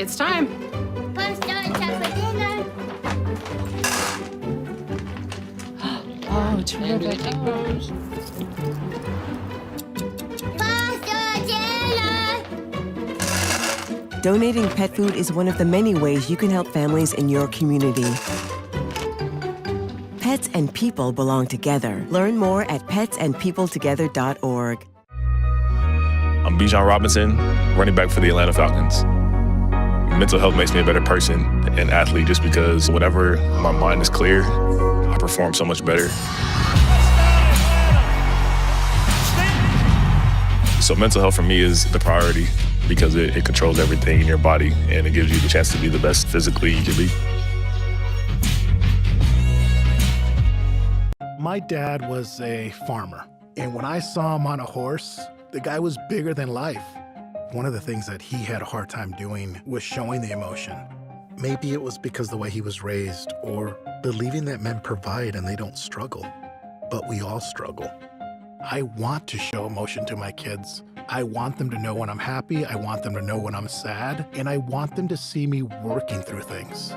It's time. Pasta and chocolate dinner. Oh, it's really good. Pasta dinner. Donating pet food is one of the many ways you can help families in your community. Pets and people belong together. Learn more at petsandpeopletogether.org. I'm Bijan Robinson, running back for the Atlanta Falcons. Mental health makes me a better person and athlete just because whenever my mind is clear, I perform so much better. So mental health for me is the priority because it controls everything in your body and it gives you the chance to be the best physically you can be. My dad was a farmer, and when I saw him on a horse, the guy was bigger than life. One of the things that he had a hard time doing was showing the emotion. Maybe it was because the way he was raised or believing that men provide and they don't struggle. But we all struggle. I want to show emotion to my kids. I want them to know when I'm happy. I want them to know when I'm sad. And I want them to see me working through things.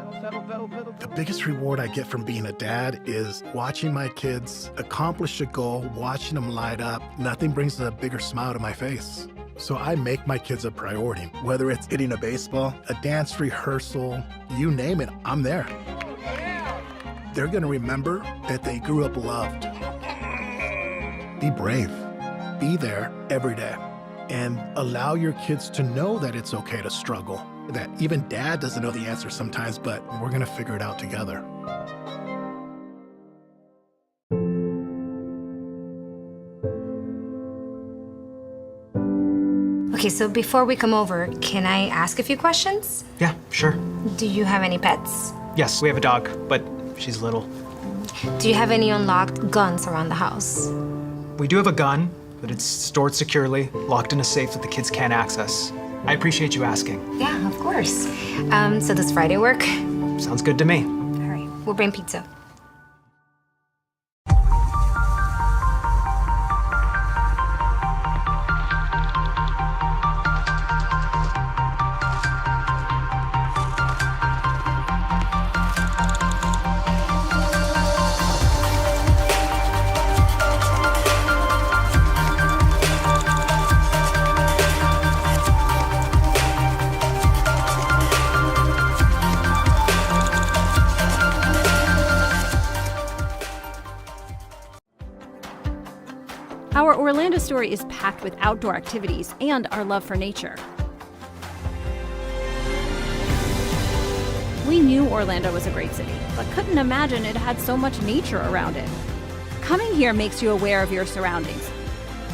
The biggest reward I get from being a dad is watching my kids accomplish a goal, watching them light up. Nothing brings a bigger smile to my face. So I make my kids a priority. Whether it's hitting a baseball, a dance rehearsal, you name it, I'm there. They're gonna remember that they grew up loved. Be brave. Be there every day. And allow your kids to know that it's okay to struggle. That even dad doesn't know the answer sometimes, but we're gonna figure it out together. Okay, so before we come over, can I ask a few questions? Yeah, sure. Do you have any pets? Yes, we have a dog, but she's little. Do you have any unlocked guns around the house? We do have a gun, but it's stored securely, locked in a safe that the kids can't access. I appreciate you asking. Yeah, of course. So does Friday work? Sounds good to me. All right, we'll bring pizza. Our Orlando story is packed with outdoor activities and our love for nature. We knew Orlando was a great city, but couldn't imagine it had so much nature around it. Coming here makes you aware of your surroundings.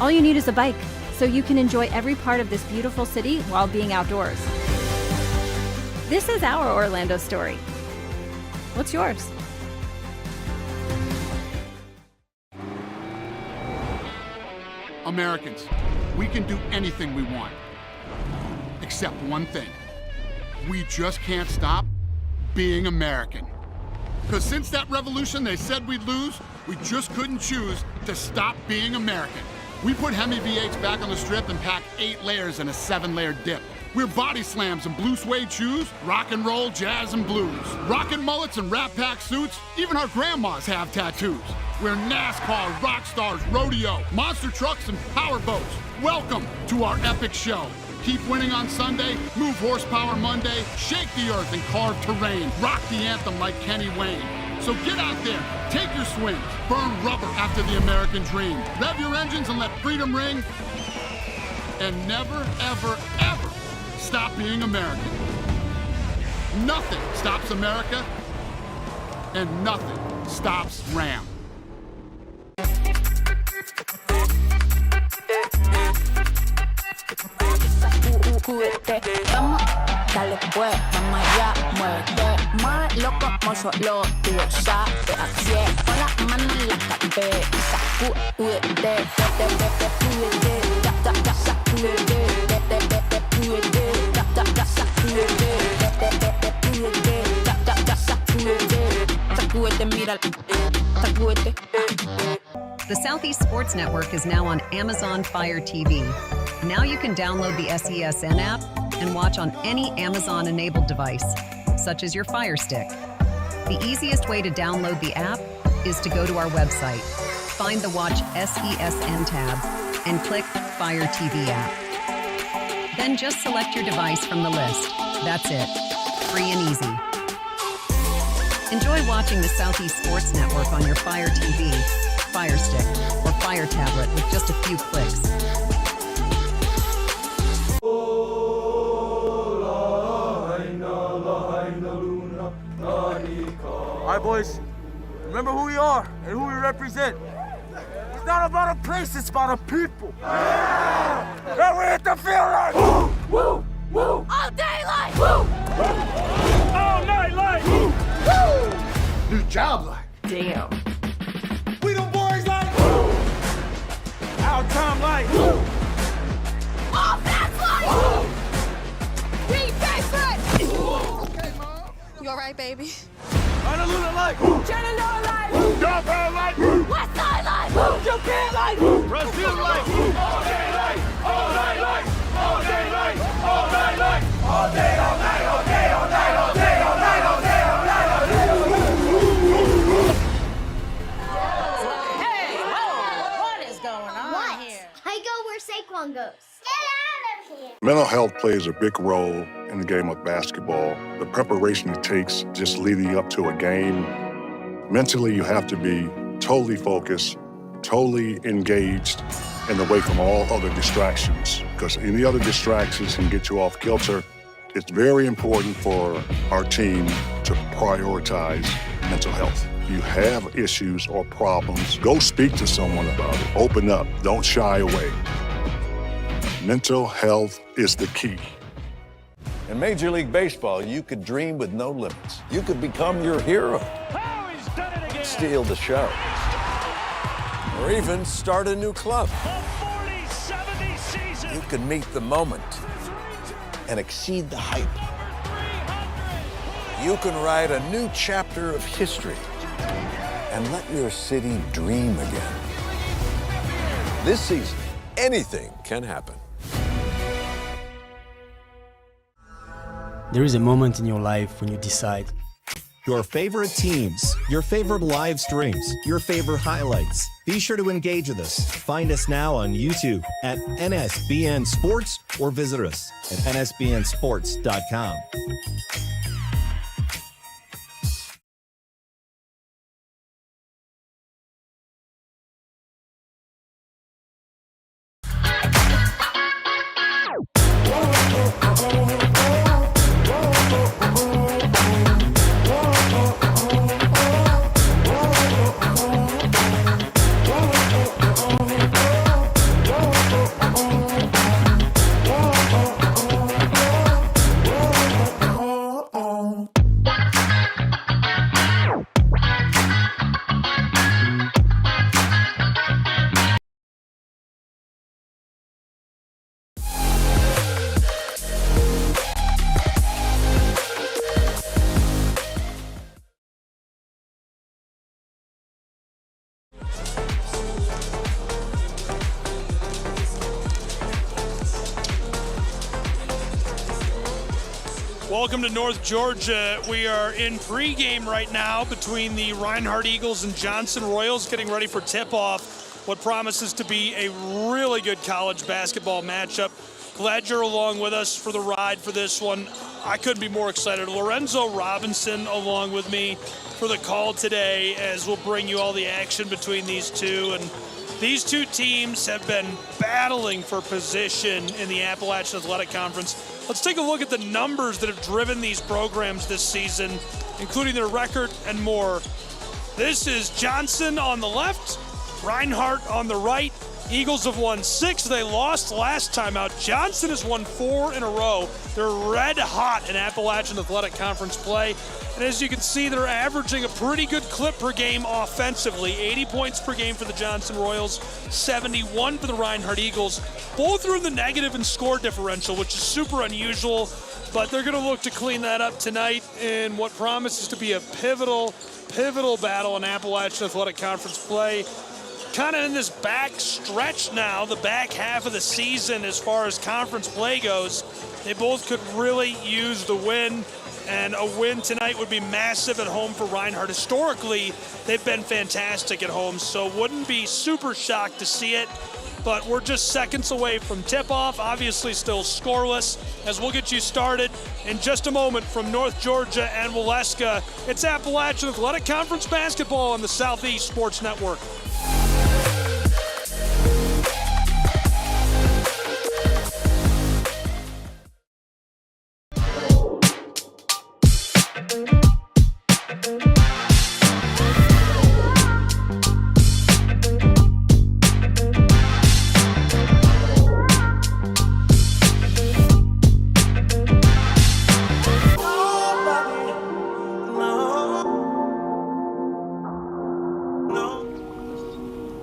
All you need is a bike, so you can enjoy every part of this beautiful city while being outdoors. This is our Orlando story. What's yours? Americans, we can do anything we want, except one thing. We just can't stop being American. Because since that revolution they said we'd lose, we just couldn't choose to stop being American. We put Hemi V8s back on the strip and packed 8 layers in a 7-layer dip. We're body slams and blue suede shoes, rock and roll, jazz and blues. Rockin' mullets and Rat Pack suits, even our grandmas have tattoos. We're NASCAR, rock stars, rodeo, monster trucks, and power boats. Welcome to our epic show. Keep winning on Sunday, move horsepower Monday, shake the earth and carve terrain, rock the anthem like Kenny Wayne. So get out there, take your swings, burn rubber after the American dream. Rev your engines and let freedom ring. And never, ever, ever stop being American. Nothing stops America, and nothing stops Ram. Dale pues, vamos allá, muévete más loco como solo tú sabes. Así es, con las manos en la cabeza, sacúdete, sacúdete, mira, sacúdete. The Southeast Sports Network is now on Amazon Fire TV. Now you can download the SESN app and watch on any Amazon-enabled device, such as your Fire Stick. The easiest way to download the app is to go to our website, find the Watch SESN tab, and click Fire TV app. Then just select your device from the list. That's it. Free and easy. Enjoy watching the Southeast Sports Network on your Fire TV, Fire Stick, or Fire tablet with just a few clicks. All right, boys. Remember who we are and who we represent. It's not about a place, it's about a people. Yeah! And we hit the field like woo, woo, woo. All day like woo. All night like woo, woo. New job like Damn. We the boys like woo. Our time like woo. All that's like woo. We favorite. Okay, Mom. You all right, baby? Honolulu like woo. Chattanooga like woo. Japan like woo. West Side like woo. Japan like woo. Brazil like woo. All day like, all night like, all day like, all night like, all day, all night, all day, all night, all day, all night, all day, all night, all day. Hey, whoa, what is going on What? here? I go where Saquon goes. Get out of here. Mental health plays a big role in the game of basketball. The preparation it takes just leading up to a game. Mentally, you have to be totally focused, totally engaged, and away from all other distractions, because any other distractions can get you off kilter. It's very important for our team to prioritize mental health. You have issues or problems, go speak to someone about it. Open up, don't shy away. Mental health is the key. In Major League Baseball, you could dream with no limits. You could become your hero. Steal the show. Or even start a new club. You can meet the moment and exceed the hype. You can write a new chapter of history and let your city dream again. This season, anything can happen. There is a moment in your life when you decide. Your favorite teams, your favorite live streams, your favorite highlights. Be sure to engage with us. Find us now on YouTube at NSBN Sports or visit us at nsbnsports.com. Welcome to North Georgia. We are in pregame right now between the Reinhardt Eagles and Johnson Royals, getting ready for tip-off what promises to be a really good college basketball matchup. Glad you're along with us for the ride for this one. I couldn't be more excited. Lorenzo Robinson along with me for the call today, as we'll bring you all the action between these two. And these two teams have been battling for position in the Appalachian Athletic Conference. Let's take a look at the numbers that have driven these programs this season, including their record and more. This is Johnson on the left, Reinhardt on the right. Eagles have won 6. They lost last time out. Johnson has won 4 in a row. They're red hot in Appalachian Athletic Conference play. And as you can see, they're averaging a pretty good clip per game offensively. 80 points per game for the Johnson Royals, 71 for the Reinhardt Eagles. Both are in the negative in score differential, which is super unusual. But they're going to look to clean that up tonight in what promises to be a pivotal battle in Appalachian Athletic Conference play. kind of in this back stretch now, the back half of the season as far as conference play goes. They both could really use the win, and a win tonight would be massive at home for Reinhardt. Historically, they've been fantastic at home, so wouldn't be super shocked to see it. But we're just seconds away from tip-off, obviously still scoreless, as we'll get you started in just a moment from North Georgia and Waleska. It's Appalachian Athletic Conference basketball on the Southeast Sports Network.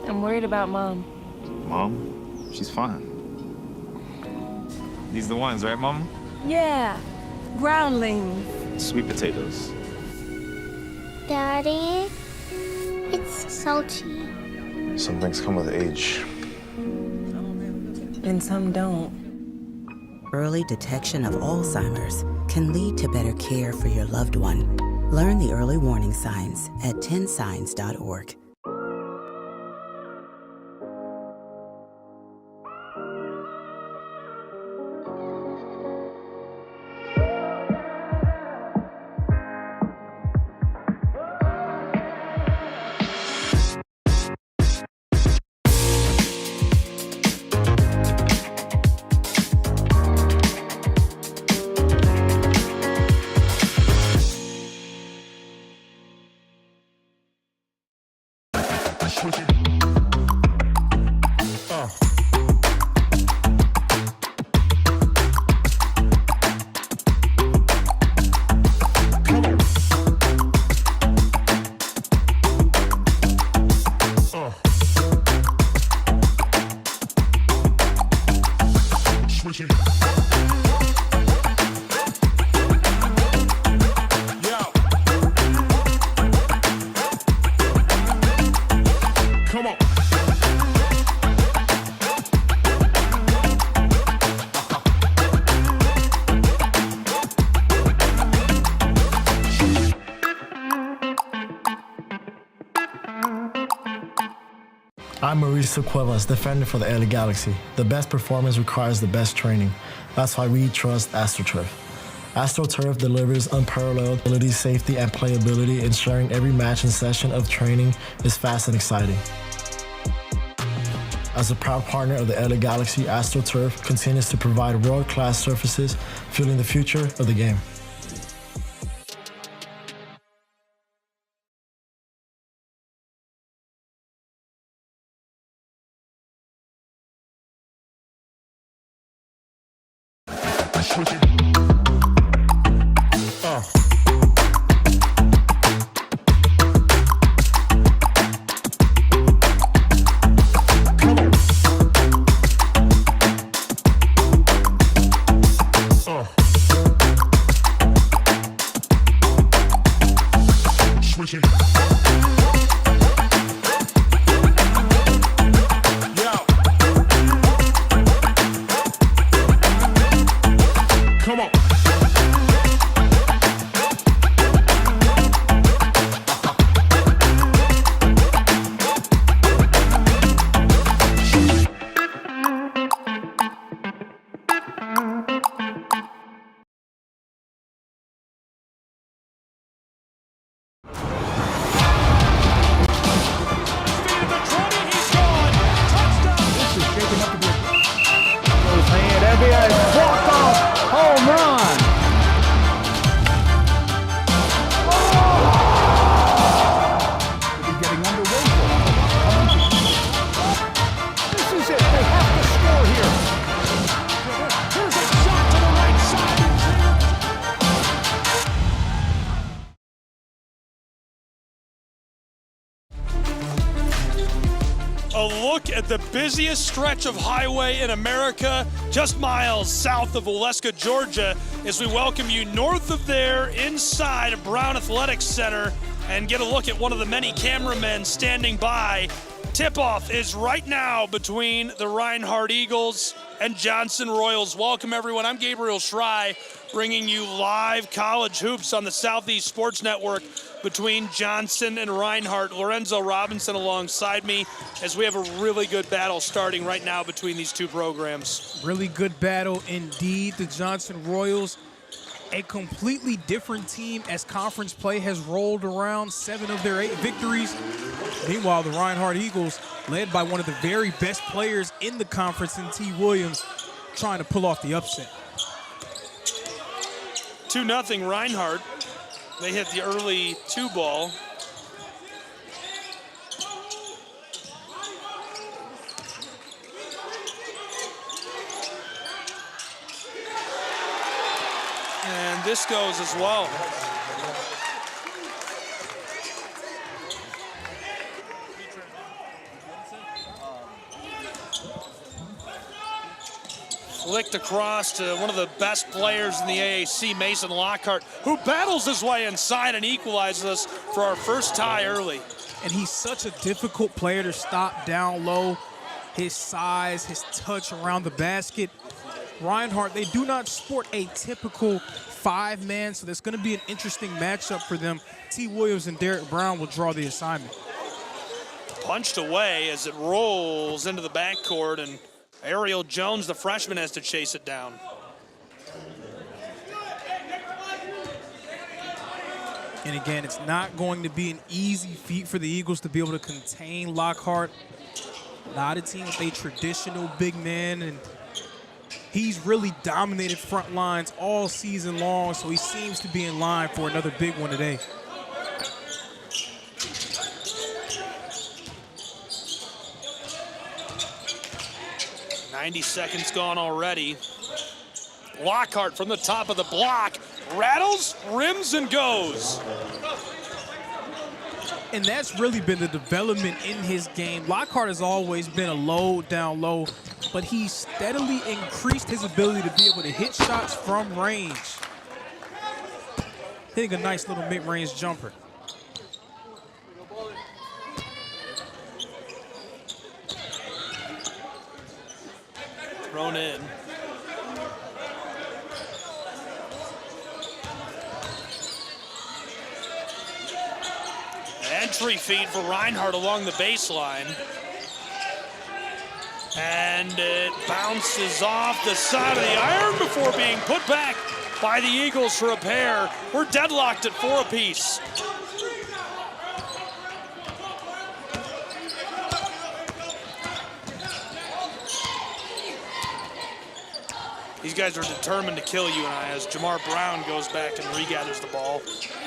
I'm worried about Mom. Mom? She's fine. These are the ones, right, Mom? Yeah, groundlings. Sweet potatoes. Daddy, it's salty. Some things come with age. And some don't. Early detection of Alzheimer's can lead to better care for your loved one. Learn the early warning signs at 10signs.org. I'm Mauricio Cuevas, defender for the LA Galaxy. The best performance requires the best training. That's why we trust AstroTurf. AstroTurf delivers unparalleled ability, safety, and playability, ensuring every match and session of training is fast and exciting. As a proud partner of the LA Galaxy, AstroTurf continues to provide world-class surfaces, fueling the future of the game. A look at the busiest stretch of highway in America, just miles south of Waleska, Georgia, as we welcome you north of there inside Brown Athletics Center and get a look at one of the many cameramen standing by Tip-off is right now between the Reinhardt Eagles and Johnson Royals. Welcome, everyone. I'm Gabriel Schrei, bringing you live college hoops on the Southeast Sports Network between Johnson and Reinhardt. Lorenzo Robinson alongside me as we have a really good battle starting right now between these two programs. Really good battle indeed. The Johnson Royals, a completely different team as conference play has rolled around. 7 of their 8 victories. Meanwhile, the Reinhardt Eagles, led by one of the very best players in the conference in T. Williams, trying to pull off the upset. 2-0 Reinhardt. They hit the early 2 ball. And this goes as well. Flicked across to one of the best players in the AAC, Mason Lockhart, who battles his way inside and equalizes us for our first tie early. And he's such a difficult player to stop down low. His size, his touch around the basket. Reinhardt, they do not sport a typical 5-man, so there's going to be an interesting matchup for them. T. Williams and Derek Brown will draw the assignment. Punched away as it rolls into the backcourt, and Ariel Jones, the freshman, has to chase it down. And again, it's not going to be an easy feat for the Eagles to be able to contain Lockhart. Not a team with a traditional big man, and he's really dominated front lines all season long, so he seems to be in line for another big one today. Seconds gone already. Lockhart from the top of the block, rattles, rims, and goes. And that's really been the development in his game. Lockhart has always been a low down low, but he's steadily increased his ability to be able to hit shots from range. Hitting a nice little mid-range jumper. Thrown in. Entry feed for Reinhardt along the baseline. And it bounces off the side of the iron before being put back by the Eagles for a pair. We're deadlocked at 4 apiece. These guys are determined to kill you and I as Jamar Brown goes back and regathers the ball.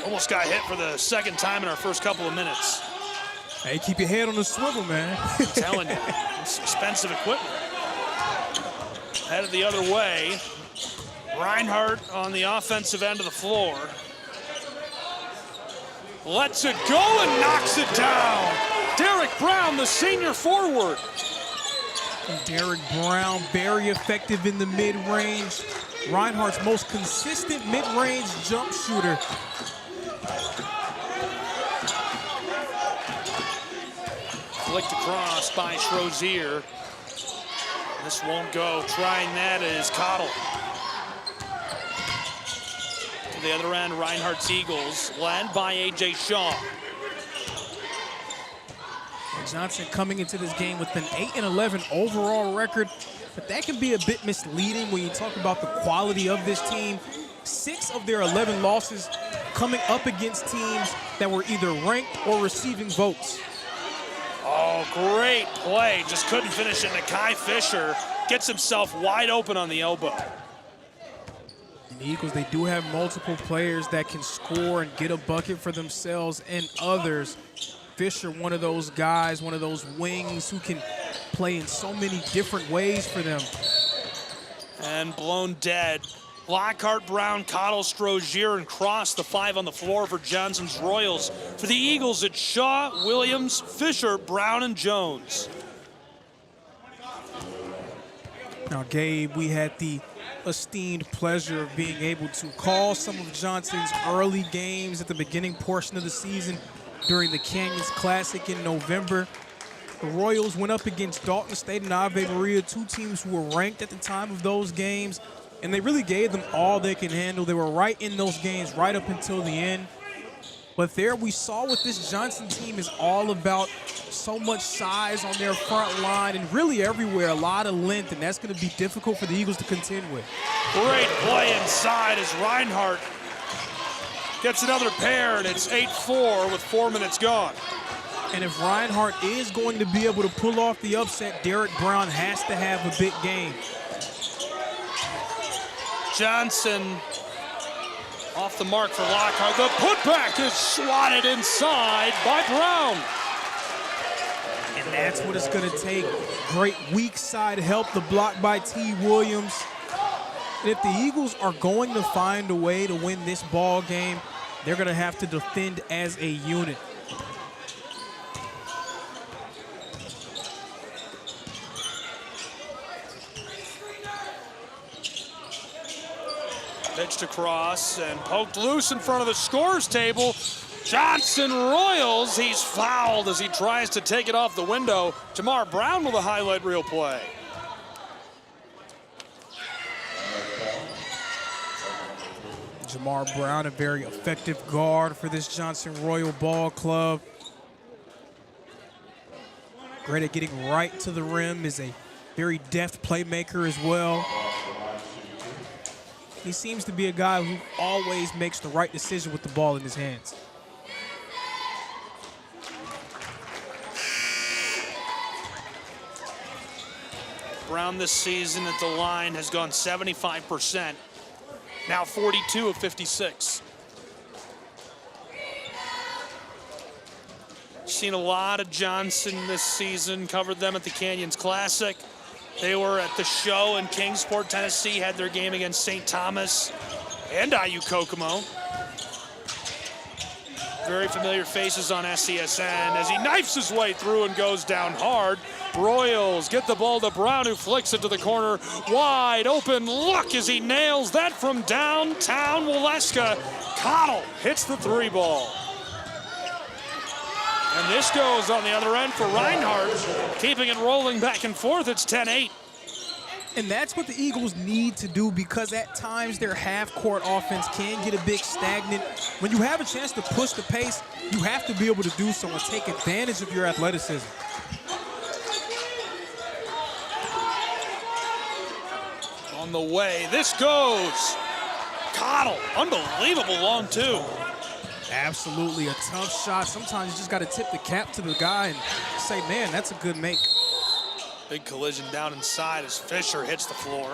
Almost got hit for the 2nd time in our first couple of minutes. Hey, keep your head on the swivel, man. I'm telling you, it's expensive equipment. Headed the other way. Reinhardt on the offensive end of the floor. Lets it go and knocks it down. Derek Brown, the senior forward. And Derek Brown, very effective in the mid-range. Reinhardt's most consistent mid-range jump shooter. Flicked across by Schrozier. This won't go. Trying that is Cottle. To the other end, Reinhardt's Eagles, led by A.J. Shaw. Johnson coming into this game with an 8-11 overall record, but that can be a bit misleading when you talk about the quality of this team. 6 of their 11 losses coming up against teams that were either ranked or receiving votes. Oh, great play. Just couldn't finish it. Nakai Fisher gets himself wide open on the elbow. The Eagles, they do have multiple players that can score and get a bucket for themselves and others. Fisher, one of those guys, one of those wings who can play in so many different ways for them. And blown dead. Lockhart, Brown, Cottle, Strozier, and Cross, the 5 on the floor for Johnson's Royals. For the Eagles, it's Shaw, Williams, Fisher, Brown, and Jones. Now, Gabe, we had the esteemed pleasure of being able to call some of Johnson's early games at the beginning portion of the season during the Canyons Classic in November. The Royals went up against Dalton State and Ave Maria, two teams who were ranked at the time of those games, and they really gave them all they can handle. They were right in those games right up until the end. But there we saw what this Johnson team is all about. So much size on their front line and really everywhere, a lot of length, and that's going to be difficult for the Eagles to contend with. Great play inside as Reinhardt gets another pair, and it's 8-4 with 4 minutes gone. And if Reinhardt is going to be able to pull off the upset, Derek Brown has to have a big game. Johnson off the mark for Lockhart. The putback is swatted inside by Brown. And that's what it's going to take. Great weak side help, the block by T. Williams. And if the Eagles are going to find a way to win this ball game, they're going to have to defend as a unit. Pitched across and poked loose in front of the scorer's table. Johnson Royals, he's fouled as he tries to take it off the window. Jamar Brown with a highlight reel play. Jamar Brown, a very effective guard for this Johnson Royal Ball Club. Great at getting right to the rim, is a very deft playmaker as well. He seems to be a guy who always makes the right decision with the ball in his hands. Brown this season at the line has gone 75%. Now 42 of 56. Seen a lot of Johnson this season, covered them at the Canyons Classic. They were at the show in Kingsport, Tennessee, had their game against St. Thomas and IU Kokomo. Very familiar faces on SCSN as he knifes his way through and goes down hard. Royals get the ball to Brown, who flicks it to the corner. Wide open look as he nails that from downtown Waleska. Cottle hits the three ball. And this goes on the other end for Reinhardt, keeping it rolling back and forth. It's 10-8. And that's what the Eagles need to do, because at times their half-court offense can get a bit stagnant. When you have a chance to push the pace, you have to be able to do so and take advantage of your athleticism. On the way, this goes. Cottle, unbelievable long two. Absolutely, a tough shot. Sometimes you just got to tip the cap to the guy and say, man, that's a good make. Big collision down inside as Fisher hits the floor.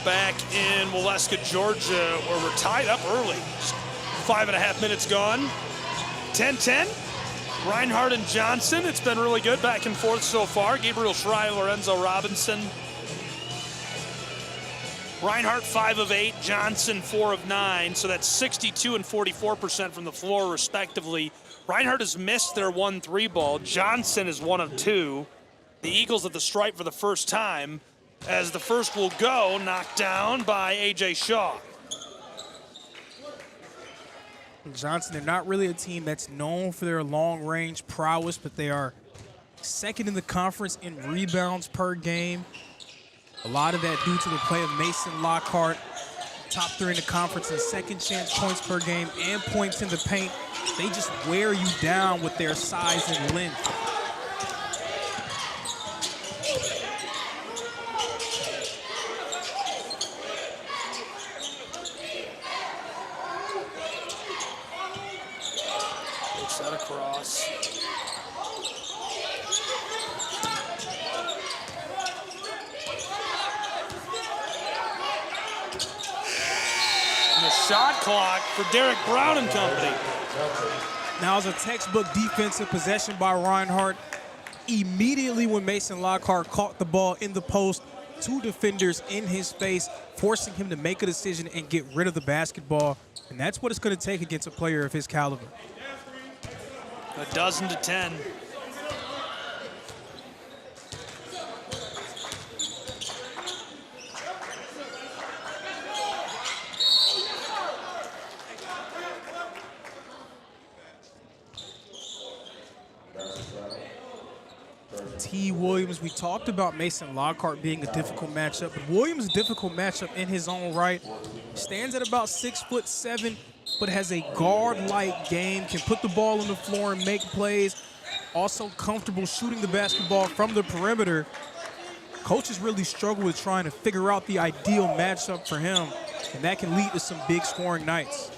Back in Waleska, Georgia, where we're tied up early. Just 5.5 minutes gone. 10-10. Reinhardt and Johnson. It's been really good back and forth so far. Gabriel Schreier, Lorenzo Robinson. Reinhardt 5 of 8, Johnson 4 of 9. So that's 62 and 44% from the floor, respectively. Reinhardt has missed their 1-3 ball. Johnson is 1 of 2. The Eagles at the stripe for the first time, as the first will go, knocked down by A.J. Shaw. Johnson, they're not really a team that's known for their long-range prowess, but they are second in the conference in rebounds per game. A lot of that due to the play of Mason Lockhart, top 3 in the conference in second chance points per game and points in the paint. They just wear you down with their size and length. Takes that across. And the shot clock for Derek Brown and company. Now, it's a textbook defensive possession by Reinhardt. Immediately when Mason Lockhart caught the ball in the post, 2 defenders in his face, forcing him to make a decision and get rid of the basketball. And that's what it's going to take against a player of his caliber. 12 to 10. T. Williams, we talked about Mason Lockhart being a difficult matchup, but Williams is a difficult matchup in his own right. Stands at about 6'7", but has a guard-like game, can put the ball on the floor and make plays. Also comfortable shooting the basketball from the perimeter. Coaches really struggle with trying to figure out the ideal matchup for him, and that can lead to some big scoring nights.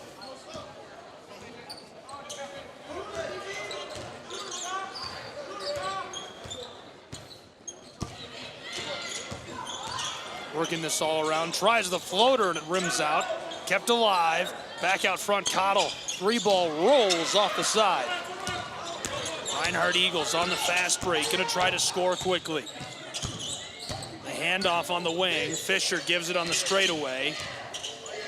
Working this all around, tries the floater and it rims out. Kept alive, back out front, Cottle. 3-ball rolls off the side. Reinhardt Eagles on the fast break, gonna try to score quickly. The handoff on the wing, Fisher gives it on the straightaway.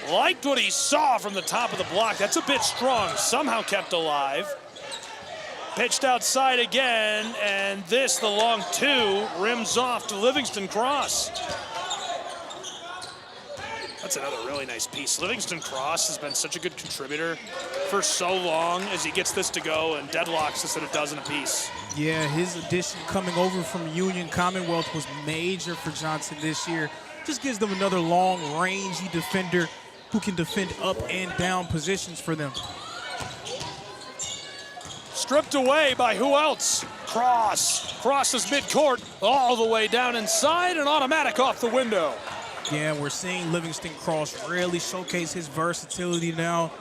Liked what he saw from the top of the block. That's a bit strong, somehow kept alive. Pitched outside again, and this, the long 2, rims off to Livingston Cross. That's another really nice piece. Livingston Cross has been such a good contributor for so long as he gets this to go and deadlocks this at a dozen apiece. Yeah, his addition coming over from Union Commonwealth was major for Johnson this year. Just gives them another long, rangy defender who can defend up and down positions for them. Stripped away by who else? Cross. Crosses midcourt all the way down inside and automatic off the window. Yeah, we're seeing Livingston Cross really showcase his versatility now.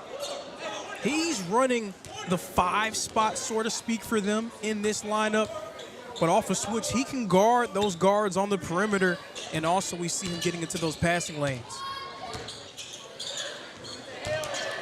He's running the 5 spot, so to speak, for them in this lineup. But off a switch, he can guard those guards on the perimeter, and also we see him getting into those passing lanes.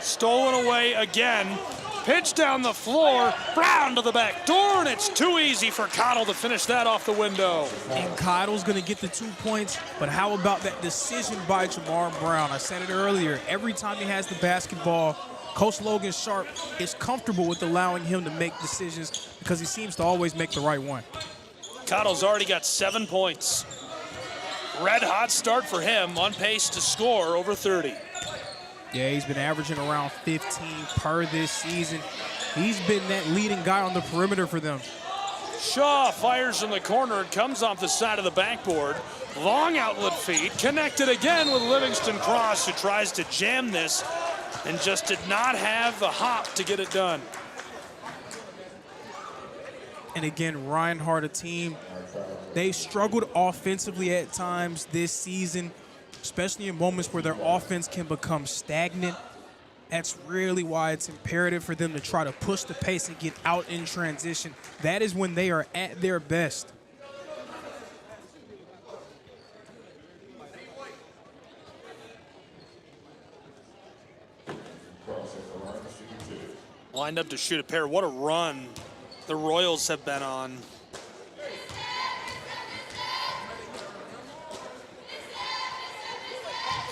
Stolen away again. Pitch down the floor, Brown to the back door, and it's too easy for Cottle to finish that off the window. And Cottle's gonna get the 2 points, but how about that decision by Jamar Brown? I said it earlier, every time he has the basketball, Coach Logan Sharp is comfortable with allowing him to make decisions because he seems to always make the right one. Cottle's already got 7 points. Red hot start for him, on pace to score over 30. Yeah, he's been averaging around 15 per this season. He's been that leading guy on the perimeter for them. Shaw fires in the corner. It comes off the side of the backboard. Long outlet feed. Connected again with Livingston Cross, who tries to jam this and just did not have the hop to get it done. And again, Reinhardt, a team, they struggled offensively at times this season, especially in moments where their offense can become stagnant. That's really why it's imperative for them to try to push the pace and get out in transition. That is when they are at their best. Lined up to shoot a pair. What a run the Royals have been on.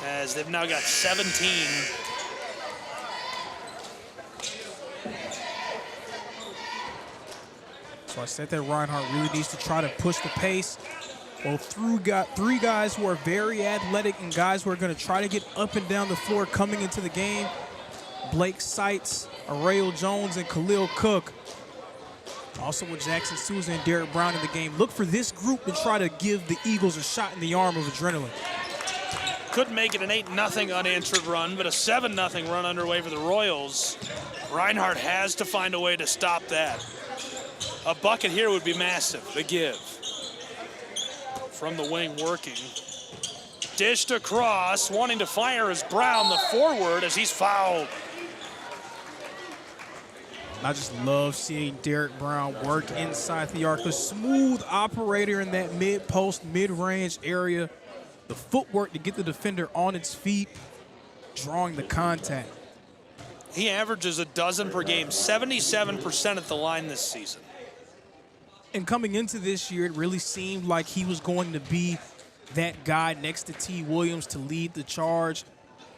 As they've now got 17. So I said that Reinhardt really needs to try to push the pace. Well, got 3 guys who are very athletic and guys who are going to try to get up and down the floor coming into the game. Blake Seitz, Arreo Jones, and Khalil Cook. Also with Jackson Souza and Derek Brown in the game. Look for this group to try to give the Eagles a shot in the arm of adrenaline. Couldn't make it an 8-0 unanswered run, but a 7-0 run underway for the Royals. Reinhardt has to find a way to stop that. A bucket here would be massive, the give. From the wing working. Dished across, wanting to fire is Brown, the forward, as he's fouled. I just love seeing Derek Brown work inside the arc. A smooth operator in that mid-post, mid-range area. The footwork to get the defender on its feet, drawing the contact. He averages a dozen per game, 77% at the line this season. And coming into this year, it really seemed like he was going to be that guy next to T. Williams to lead the charge.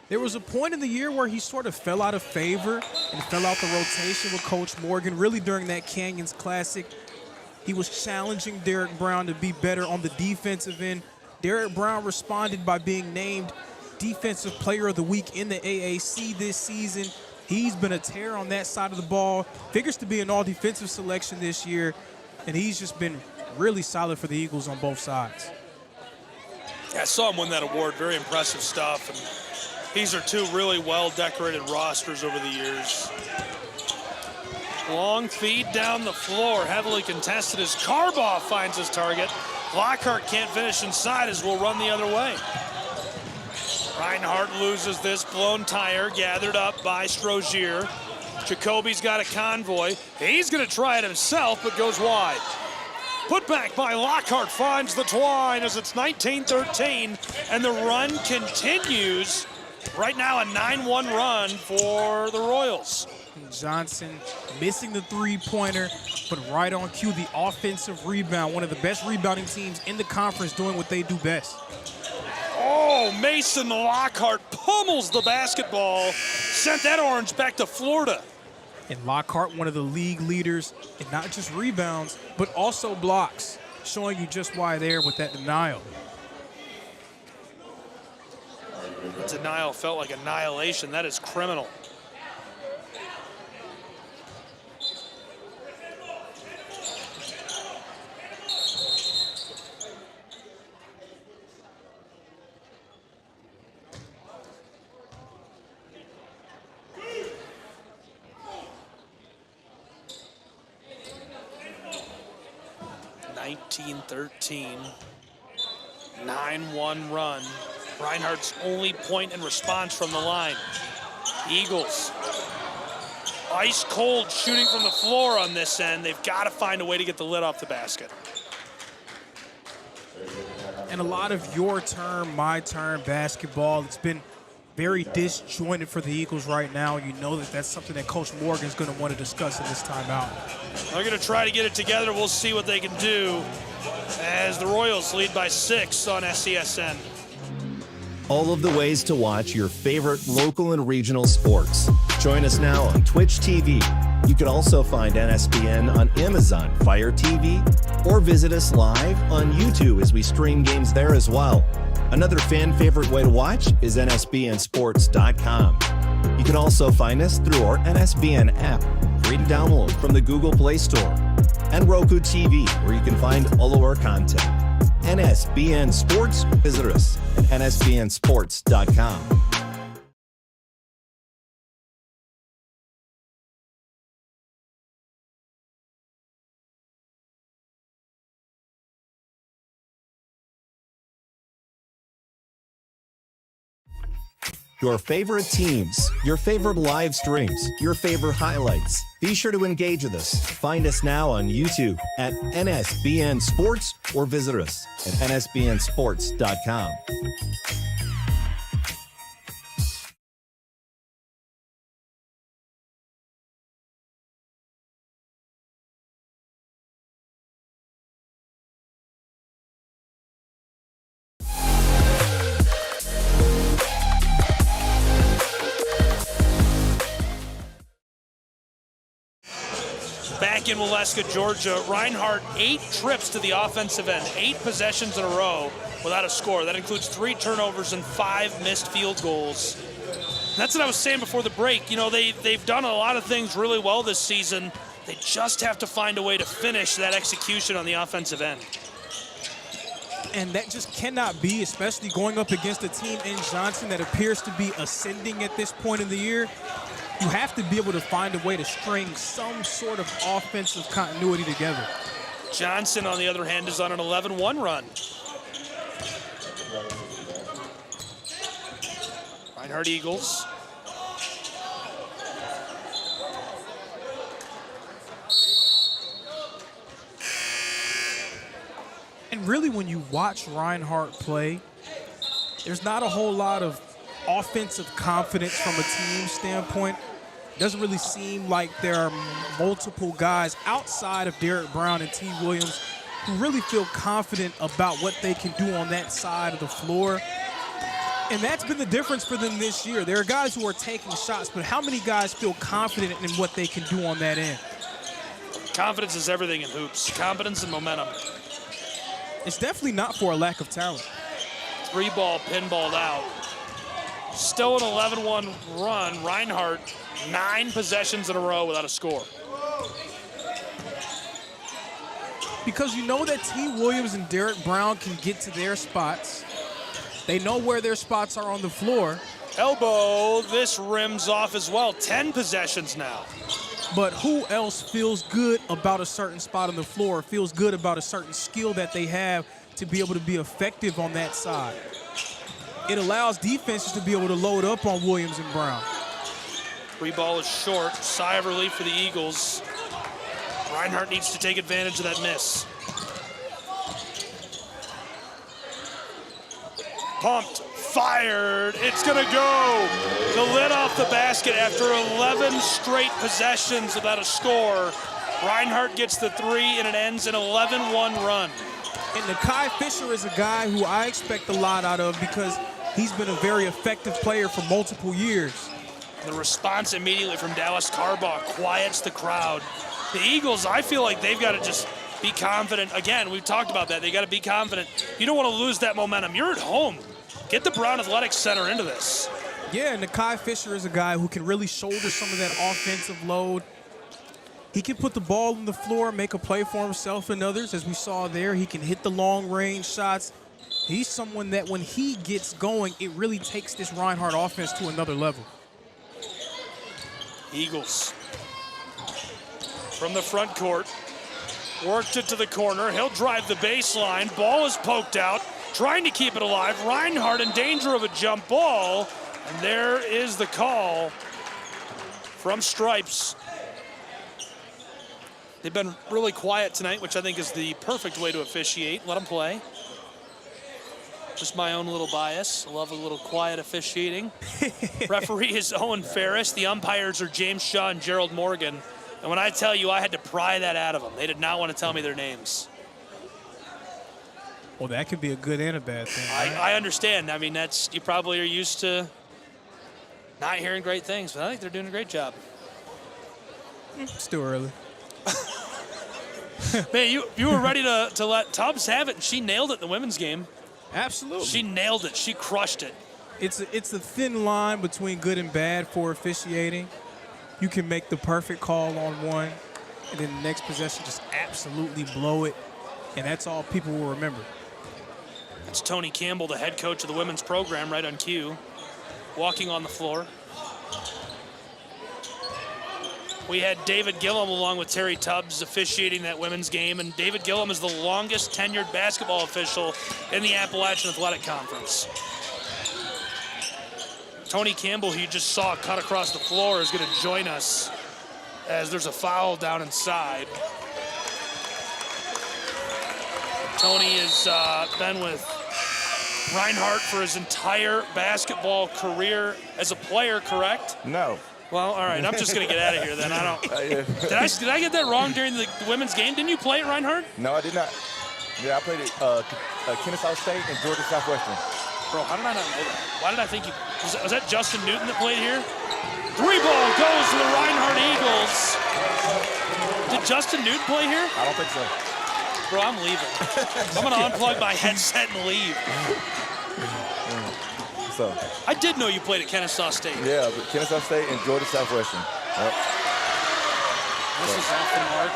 There was a point in the year where he sort of fell out of favor and fell out the rotation with Coach Morgan. Really during that Canyons Classic, he was challenging Derek Brown to be better on the defensive end. Derek Brown responded by being named Defensive Player of the Week in the AAC this season. He's been a terror on that side of the ball. Figures to be an all-defensive selection this year, and he's just been really solid for the Eagles on both sides. Yeah, I saw him win that award. Very impressive stuff. And these are two really well-decorated rosters over the years. Long feed down the floor, heavily contested as Carbaugh finds his target. Lockhart can't finish inside as we'll run the other way. Reinhardt loses this, blown tire, gathered up by Strozier. Jacoby's got a convoy. He's gonna try it himself, but goes wide. Put back by Lockhart finds the twine as it's 19-13, and the run continues. Right now a 9-1 run for the Royals. Johnson missing the three-pointer, but right on cue, the offensive rebound. One of the best rebounding teams in the conference doing what they do best. Oh, Mason Lockhart pummels the basketball, sent that orange back to Florida. And Lockhart, one of the league leaders in not just rebounds, but also blocks, showing you just why there with that denial. The denial felt like annihilation. That is criminal. (19-13), 9-1 run. Reinhardt's only point in response from the line. Eagles, ice cold shooting from the floor on this end. They've got to find a way to get the lid off the basket. And a lot of your turn, my turn basketball. It's been very disjointed for the Eagles right now. You know that that's something that Coach Morgan is going to want to discuss in this timeout. They're going to try to get it together. We'll see what they can do as the Royals lead by 6 on SCSN. All of the ways to watch your favorite local and regional sports. Join us now on Twitch TV. You can also find NSBN on Amazon Fire TV or visit us live on YouTube as we stream games there as well. Another fan favorite way to watch is NSBNsports.com. You can also find us through our NSBN app, free to download from the Google Play Store, and Roku TV, where you can find all of our content. NSBN Sports, visit us at NSBNsports.com. Your favorite teams, your favorite live streams, your favorite highlights. Be sure to engage with us. Find us now on YouTube at NSBN Sports or visit us at NSBNsports.com. Back in Waleska, Georgia, Reinhardt 8 trips to the offensive end, 8 possessions in a row without a score. That includes 3 turnovers and 5 missed field goals. That's what I was saying before the break. You know, they've done a lot of things really well this season. They just have to find a way to finish that execution on the offensive end. And that just cannot be, especially going up against a team in Johnson that appears to be ascending at this point in the year. You have to be able to find a way to string some sort of offensive continuity together. Johnson, on the other hand, is on an 11-1 run. Reinhardt Eagles. And really, when you watch Reinhardt play, there's not a whole lot of offensive confidence from a team standpoint. It doesn't really seem like there are multiple guys outside of Derek Brown and T. Williams who really feel confident about what they can do on that side of the floor. And that's been the difference for them this year. There are guys who are taking shots, but how many guys feel confident in what they can do on that end? Confidence is everything in hoops. Confidence and momentum. It's definitely not for a lack of talent. 3-ball pinballed out. Still an 11-1 run. Reinhardt, 9 possessions in a row without a score. Because you know that T. Williams and Derek Brown can get to their spots. They know where their spots are on the floor. Elbow, this rims off as well. 10 possessions now. But who else feels good about a certain spot on the floor, feels good about a certain skill that they have to be able to be effective on that side? It allows defenses to be able to load up on Williams and Brown. 3-ball is short. Sigh of relief for the Eagles. Reinhardt needs to take advantage of that miss. Pumped, fired, it's gonna go. The lid off the basket after 11 straight possessions without a score. Reinhardt gets the 3 and it ends an 11-1 run. And Nakai Fisher is a guy who I expect a lot out of because he's been a very effective player for multiple years. The response immediately from Dallas Carbaugh quiets the crowd. The Eagles, I feel like they've got to just be confident. Again, we've talked about that. They got to be confident. You don't want to lose that momentum. You're at home. Get the Brown Athletics Center into this. Yeah, Nakai Fisher is a guy who can really shoulder some of that offensive load. He can put the ball on the floor, make a play for himself and others. As we saw there, he can hit the long-range shots. He's someone that when he gets going, it really takes this Reinhardt offense to another level. Eagles from the front court. Worked it to the corner. He'll drive the baseline. Ball is poked out. Trying to keep it alive. Reinhardt in danger of a jump ball. And there is the call from Stripes. They've been really quiet tonight, which I think is the perfect way to officiate. Let them play. Just my own little bias. I love a little quiet officiating. Referee is Owen Ferris. The umpires are James Shaw and Gerald Morgan. And when I tell you, I had to pry that out of them. They did not want to tell me their names. Well, that could be a good and a bad thing. Right? I understand. I mean, you probably are used to not hearing great things, but I think they're doing a great job. Still early. Man, you were ready to let Tubbs have it, and she nailed it in the women's game. Absolutely. She nailed it. She crushed it. It's a thin line between good and bad for officiating. You can make the perfect call on one, and then the next possession just absolutely blow it, and that's all people will remember. It's Tony Campbell, the head coach of the women's program, right on cue, walking on the floor. We had David Gillum along with Terry Tubbs officiating that women's game, and David Gillum is the longest tenured basketball official in the Appalachian Athletic Conference. Tony Campbell, who you just saw cut across the floor, is going to join us as there's a foul down inside. Tony has been with Reinhardt for his entire basketball career as a player, correct? No. Well, all right, I'm just going to get out of here then. I don't. Did I get that wrong during the women's game? Didn't you play at Reinhardt? No, I did not. Yeah, I played at Kennesaw State and Georgia Southwestern. Bro, how did I not know that? Why did I think you... Was that Justin Newton that played here? 3-ball goes to the Reinhardt Eagles. Did Justin Newton play here? I don't think so. Bro, I'm leaving. I'm going to unplug my headset and leave. So I did know you played at Kennesaw State. yeah, but Kennesaw State and Georgia Southwestern. Yep. This is off the mark.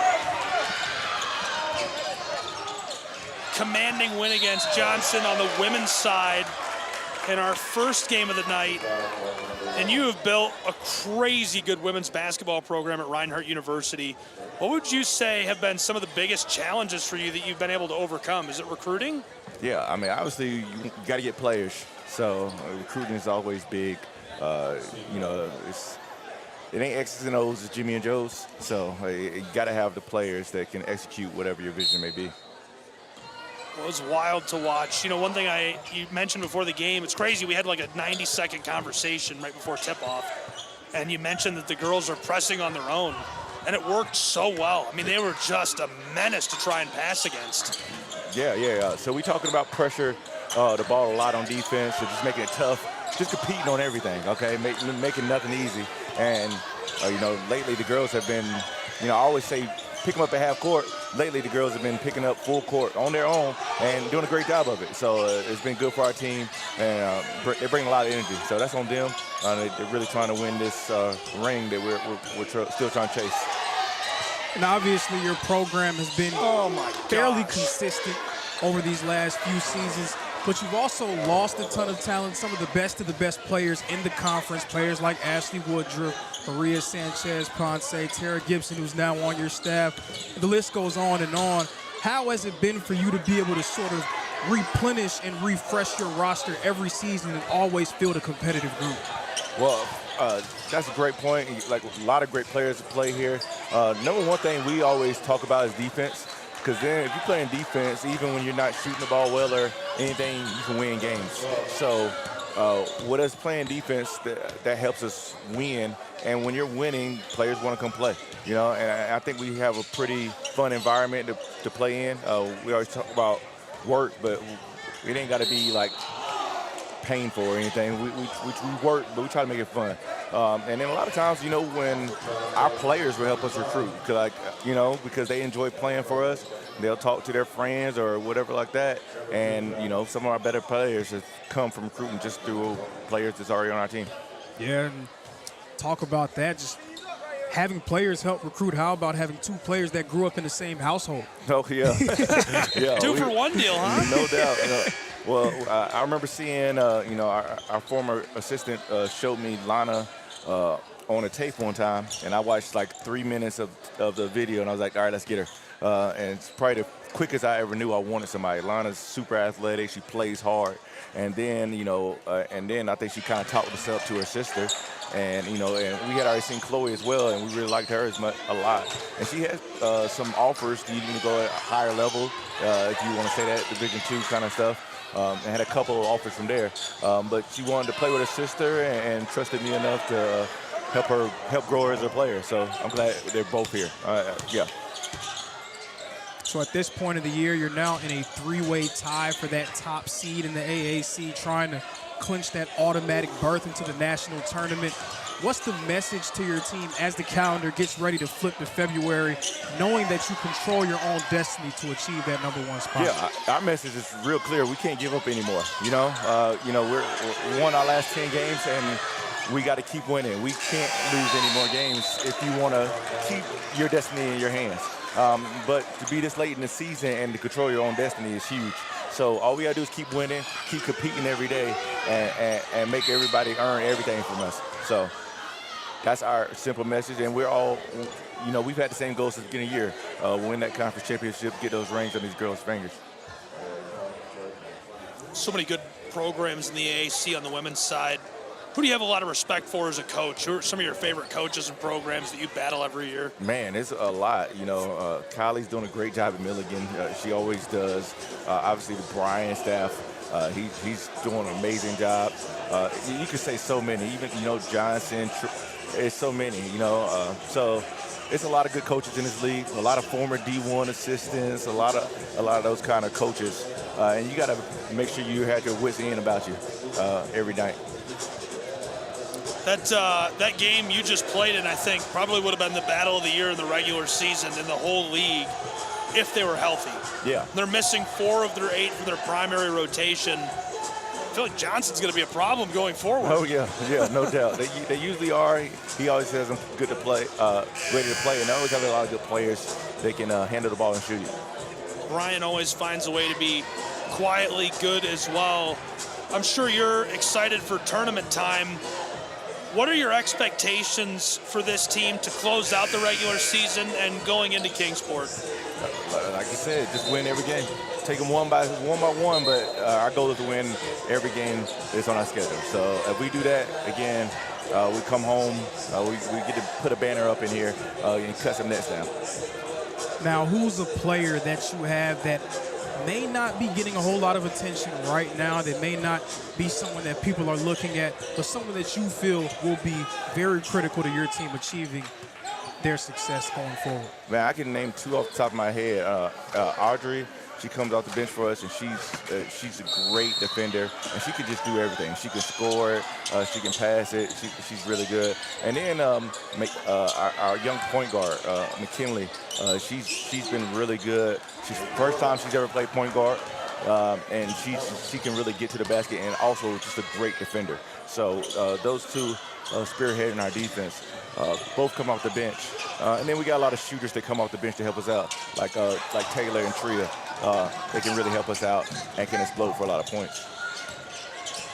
Commanding win against Johnson on the women's side in our first game of the night. And you have built a crazy good women's basketball program at Reinhardt University. What would you say have been some of the biggest challenges for you that you've been able to overcome? Is it recruiting? Yeah, I mean, obviously you got to get players. So recruiting is always big. You know, it ain't X's and O's, it's Jimmy and Joe's. So you got to have the players that can execute whatever your vision may be. Well, it was wild to watch. You know, one thing you mentioned before the game, it's crazy. We had like a 90-second conversation right before tip-off, and you mentioned that the girls are pressing on their own, and it worked so well. I mean, they were just a menace to try and pass against. Yeah. So we talking about pressure, the ball a lot on defense, so just making it tough, just competing on everything, okay, making nothing easy. And, you know, lately the girls have been, you know, I always say pick them up at half court. Lately, the girls have been picking up full court on their own and doing a great job of it. So it's been good for our team, and they bring a lot of energy. So that's on them. They're really trying to win this ring that we're still trying to chase. And obviously, your program has been fairly consistent over these last few seasons. But you've also lost a ton of talent, some of the best players in the conference, players like Ashley Woodruff, Maria Sanchez Ponce, Tara Gibson, who's now on your staff. The list goes on and on. How has it been for you to be able to sort of replenish and refresh your roster every season and always field a competitive group? Well, that's a great point. Like, a lot of great players to play here. Number one thing we always talk about is defense. Because then if you're playing defense, even when you're not shooting the ball well or anything, you can win games. So with us playing defense, that helps us win. And when you're winning, players want to come play. You know, and I think we have a pretty fun environment to play in. We always talk about work, but it ain't got to be like painful or anything. We work, but we try to make it fun. And then a lot of times, you know, when our players will help us recruit, like, you know, because they enjoy playing for us, they'll talk to their friends or whatever like that. And, you know, some of our better players have come from recruiting just through players that's already on our team. Yeah, and talk about that, just having players help recruit. How about having two players that grew up in the same household? Oh, yeah. Yeah, Two for one deal, huh? No doubt. Well, I remember seeing, you know, our former assistant showed me Lana on a tape one time, and I watched like 3 minutes of the video, and I was like, all right, let's get her. And it's probably the quickest I ever knew I wanted somebody. Lana's super athletic. She plays hard. And then, you know, I think she kind of taught this up to her sister. And, you know, and we had already seen Chloe as well, and we really liked her a lot. And she has some offers to even go at a higher level, if you want to say that, Division II kind of stuff. And had a couple of offers from there. But she wanted to play with her sister and trusted me enough to help grow her as a player. So I'm glad they're both here. Yeah. So at this point of the year, you're now in a three-way tie for that top seed in the AAC, trying to clinch that automatic berth into the national tournament. What's the message to your team as the calendar gets ready to flip to February, knowing that you control your own destiny to achieve that #1 spot? Yeah, our message is real clear. We can't give up anymore. You know, we won our last 10 games, and we got to keep winning. We can't lose any more games if you want to keep your destiny in your hands. But to be this late in the season and to control your own destiny is huge. So all we got to do is keep winning, keep competing every day, and make everybody earn everything from us. So that's our simple message. And we're all, you know, we've had the same goals since the beginning of the year. Win that conference championship, get those rings on these girls' fingers. So many good programs in the AAC on the women's side. Who do you have a lot of respect for as a coach? Who are some of your favorite coaches and programs that you battle every year? Man, it's a lot. You know, Kylie's doing a great job at Milligan. She always does. Obviously, the Brian staff, he's doing an amazing job. You could say so many. Even, you know, Johnson, it's so many, you know. So it's a lot of good coaches in this league, a lot of former D1 assistants, a lot of those kind of coaches. And you got to make sure you have your wits end about you every night. That game you just played in, I think, probably would have been the battle of the year in the regular season in the whole league if they were healthy. Yeah. They're missing 4 of their 8 from their primary rotation. feel like Johnson's going to be a problem going forward. Oh, yeah, no doubt. They usually are. He always has them good to play, ready to play, and they always have a lot of good players. They can handle the ball and shoot it. Brian always finds a way to be quietly good as well. I'm sure you're excited for tournament time. What are your expectations for this team to close out the regular season and going into Kingsport? Like you said, just win every game. Take them one by one, but our goal is to win every game that's on our schedule. So if we do that, again, we come home, we get to put a banner up in here and cut some nets down. Now, who's a player that you have that may not be getting a whole lot of attention right now, that may not be someone that people are looking at, but someone that you feel will be very critical to your team achieving their success going forward? Man, I can name two off the top of my head. Audrey, she comes off the bench for us, and she's a great defender, and she can just do everything. She can score it, she can pass it, she's really good. And then our young point guard, McKinley, she's been really good. She's the first time she's ever played point guard, and she can really get to the basket, and also just a great defender. So those two spearheading our defense. Both come off the bench. And then we got a lot of shooters that come off the bench to help us out, like Taylor and Tria. They can really help us out and can explode for a lot of points.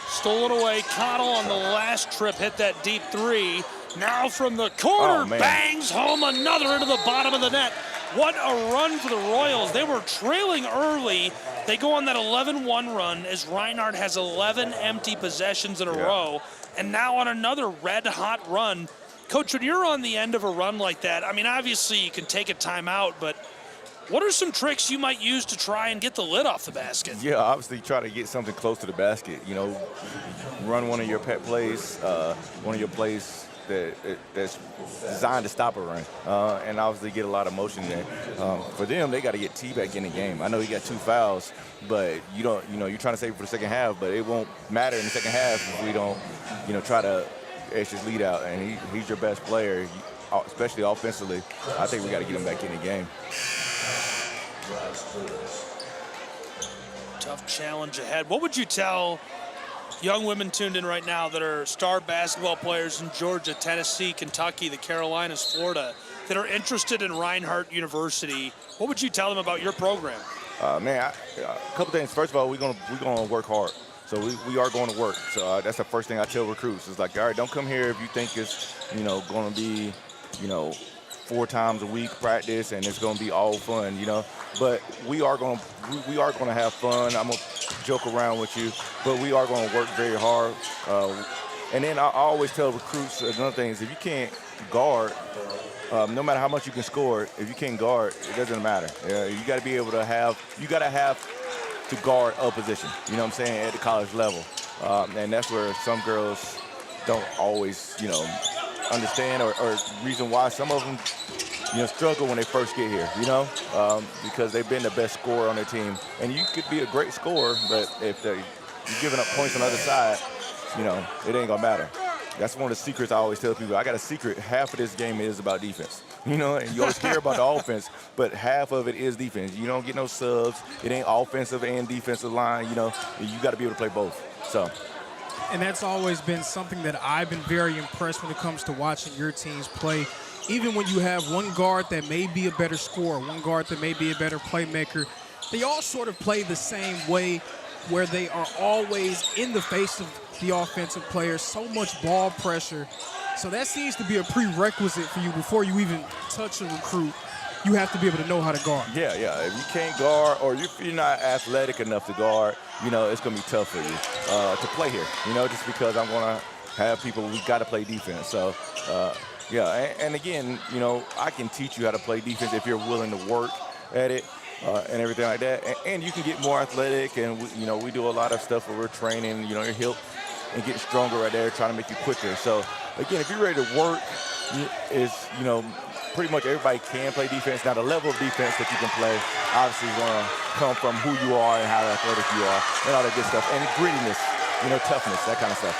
Stolen away. Connell on the last trip hit that deep three. Now from the corner, bangs home another into the bottom of the net. What a run for the Royals. They were trailing early. They go on that 11-1 run as Reinhardt has 11 empty possessions in a row. And now on another red-hot run. Coach, when you're on the end of a run like that, I mean, obviously you can take a timeout, but what are some tricks you might use to try and get the lid off the basket? Yeah, obviously try to get something close to the basket. You know, run one of your pet plays, one of your plays that's designed to stop a run, and obviously get a lot of motion there. For them, they got to get T back in the game. I know he got 2 fouls, but you're trying to save it for the second half, but it won't matter in the second half if we don't, try to edge his lead out, and he's your best player, especially offensively. I think we got to get him back in the game. Tough challenge ahead. What would you tell young women tuned in right now that are star basketball players in Georgia, Tennessee, Kentucky, the Carolinas, Florida, that are interested in Reinhardt University? What would you tell them about your program? A couple things. First of all, we're gonna work hard. So we are going to work. So that's the first thing I tell recruits. It's like, all right, don't come here if you think it's, going to be, 4 times a week practice and it's going to be all fun, But we are going to have fun. I'm going to joke around with you, but we are going to work very hard. And then I always tell recruits another thing is if you can't guard, no matter how much you can score, if you can't guard, it doesn't matter. You got to be able to have to guard a position, at the college level. And that's where some girls don't always, understand or reason why some of them, struggle when they first get here, because they've been the best scorer on their team. And you could be a great scorer, but if you're giving up points on the other side, it ain't gonna matter. That's one of the secrets I always tell people. I got a secret. Half of this game is about defense. And you always hear about the offense, but half of it is defense. You don't get no subs. It ain't offensive and defensive line. You got to be able to play both. So. And that's always been something that I've been very impressed when it comes to watching your teams play. Even when you have one guard that may be a better scorer, one guard that may be a better playmaker, they all sort of play the same way where they are always in the face of the offensive players, so much ball pressure. So that seems to be a prerequisite for you before you even touch a recruit. You have to be able to know how to guard. Yeah. If you can't guard or if you're not athletic enough to guard, it's going to be tough for you to play here, just because I'm going to have people, we got to play defense. So, and again, I can teach you how to play defense if you're willing to work at it and everything like that. And you can get more athletic, and, we do a lot of stuff where we're training, your hip and getting stronger right there, trying to make you quicker. So, again, if you're ready to work, pretty much everybody can play defense. Now, the level of defense that you can play obviously is going to come from who you are and how athletic you are and all that good stuff. And grittiness, toughness, that kind of stuff.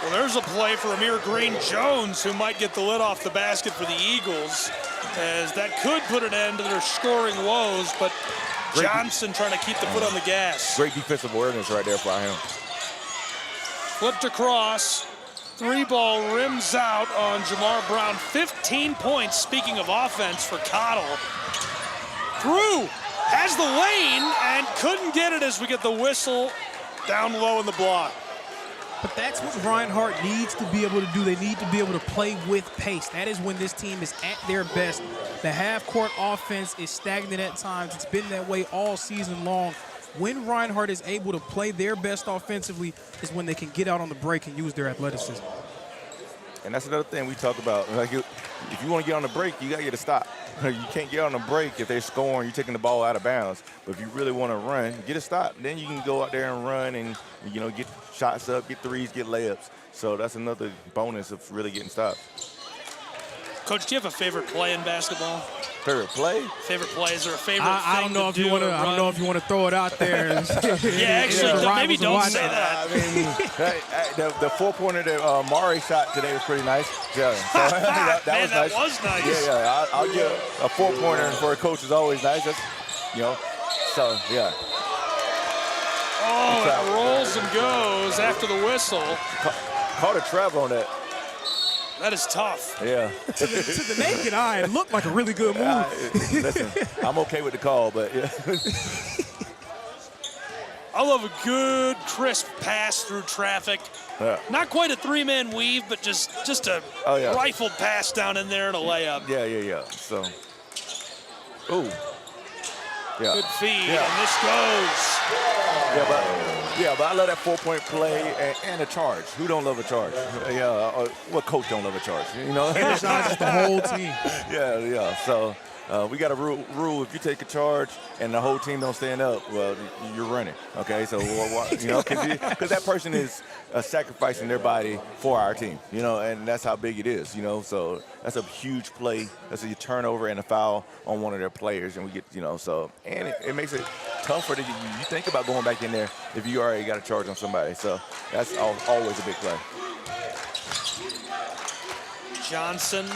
Well, there's a play for Amir Green-Jones who might get the lid off the basket for the Eagles, as that could put an end to their scoring woes, but Johnson trying to keep the foot on the gas. Great defensive awareness right there for him. Flipped across. 3-ball rims out on Jamar Brown. 15 points, speaking of offense, for Cottle. Through, has the lane, and couldn't get it as we get the whistle down low in the block. But that's what Reinhardt needs to be able to do. They need to be able to play with pace. That is when this team is at their best. The half-court offense is stagnant at times. It's been that way all season long. When Reinhardt is able to play their best offensively is when they can get out on the break and use their athleticism. And that's another thing we talk about. Like, if you want to get on the break, you got to get a stop. You can't get on the break if they're scoring, you're taking the ball out of bounds. But if you really want to run, get a stop. Then you can go out there and run and, you know, get shots up, get threes, get layups. So that's another bonus of really getting stops. Coach, do you have a favorite play in basketball? Favorite play? Favorite play? Is there a favorite I don't know if you want to. I don't know if you want to throw it out there. Yeah, actually, maybe don't say that. I mean, the 4-pointer that Mari shot today was pretty nice. Yeah, so that was nice. Yeah. I'll give a 4-pointer for a coach is always nice. That's, you know, so yeah. Oh, it rolls and goes after the whistle. Caught a travel on that. That is tough. Yeah. to the naked eye, it looked like a really good move. Listen, I'm okay with the call, but yeah. I love a good, crisp pass through traffic. Yeah. Not quite a 3-man weave, but just a rifled pass down in there and a layup. Yeah. So, ooh. Yeah. Good feed, and this goes. But I love that 4-point play and a charge. Who don't love a charge? What coach don't love a charge? You know, it's not just the whole team. Yeah. So we got a rule: if you take a charge and the whole team don't stand up, well, you're running. Okay, so you know, because that person is sacrificing their body for our team. You know, and that's how big it is. You know, so that's a huge play. That's a turnover and a foul on one of their players, and we get, you know, so and it makes it tougher to you think about going back in there if you already got a charge on somebody. So that's always a big play. Johnson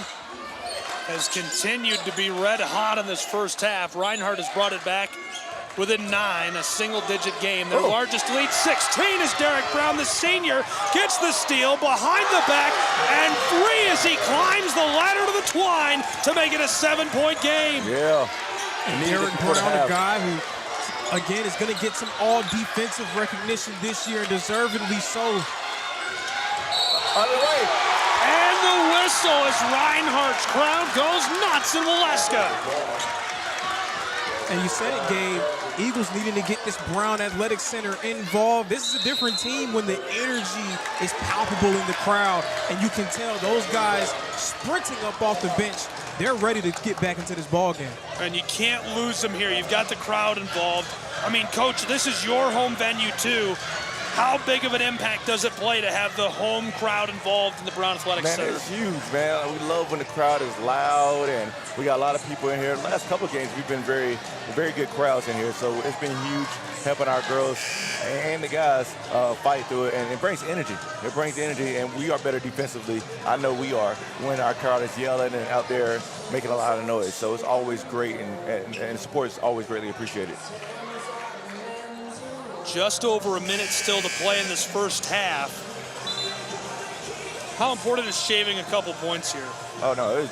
has continued to be red hot in this first half. Reinhardt has brought it back within 9, a single-digit game. Their largest lead, 16, is Derek Brown, the senior, gets the steal behind the back and 3 as he climbs the ladder to the twine to make it a 7-point game. Yeah. And Derek Brown, a guy who, again, is going to get some all-defensive recognition this year, and deservedly so. Other way. And the whistle as Reinhardt's crowd goes nuts in Waleska. And you said it, Gabe. Eagles needing to get this Brown Athletic Center involved. This is a different team when the energy is palpable in the crowd. And you can tell those guys sprinting up off the bench, they're ready to get back into this ball game. And you can't lose them here. You've got the crowd involved. I mean, Coach, this is your home venue, too. How big of an impact does it play to have the home crowd involved in the Brown Athletic Center? Man, it's huge, man. We love when the crowd is loud, and we got a lot of people in here. The last couple of games, we've been very good crowds in here, so it's been huge helping our girls and the guys fight through it, and it brings energy. It brings energy, and we are better defensively. I know we are when our crowd is yelling and out there making a lot of noise. So it's always great, and support is always greatly appreciated. Just over a minute still to play in this first half. How important is shaving a couple points here? Oh, no.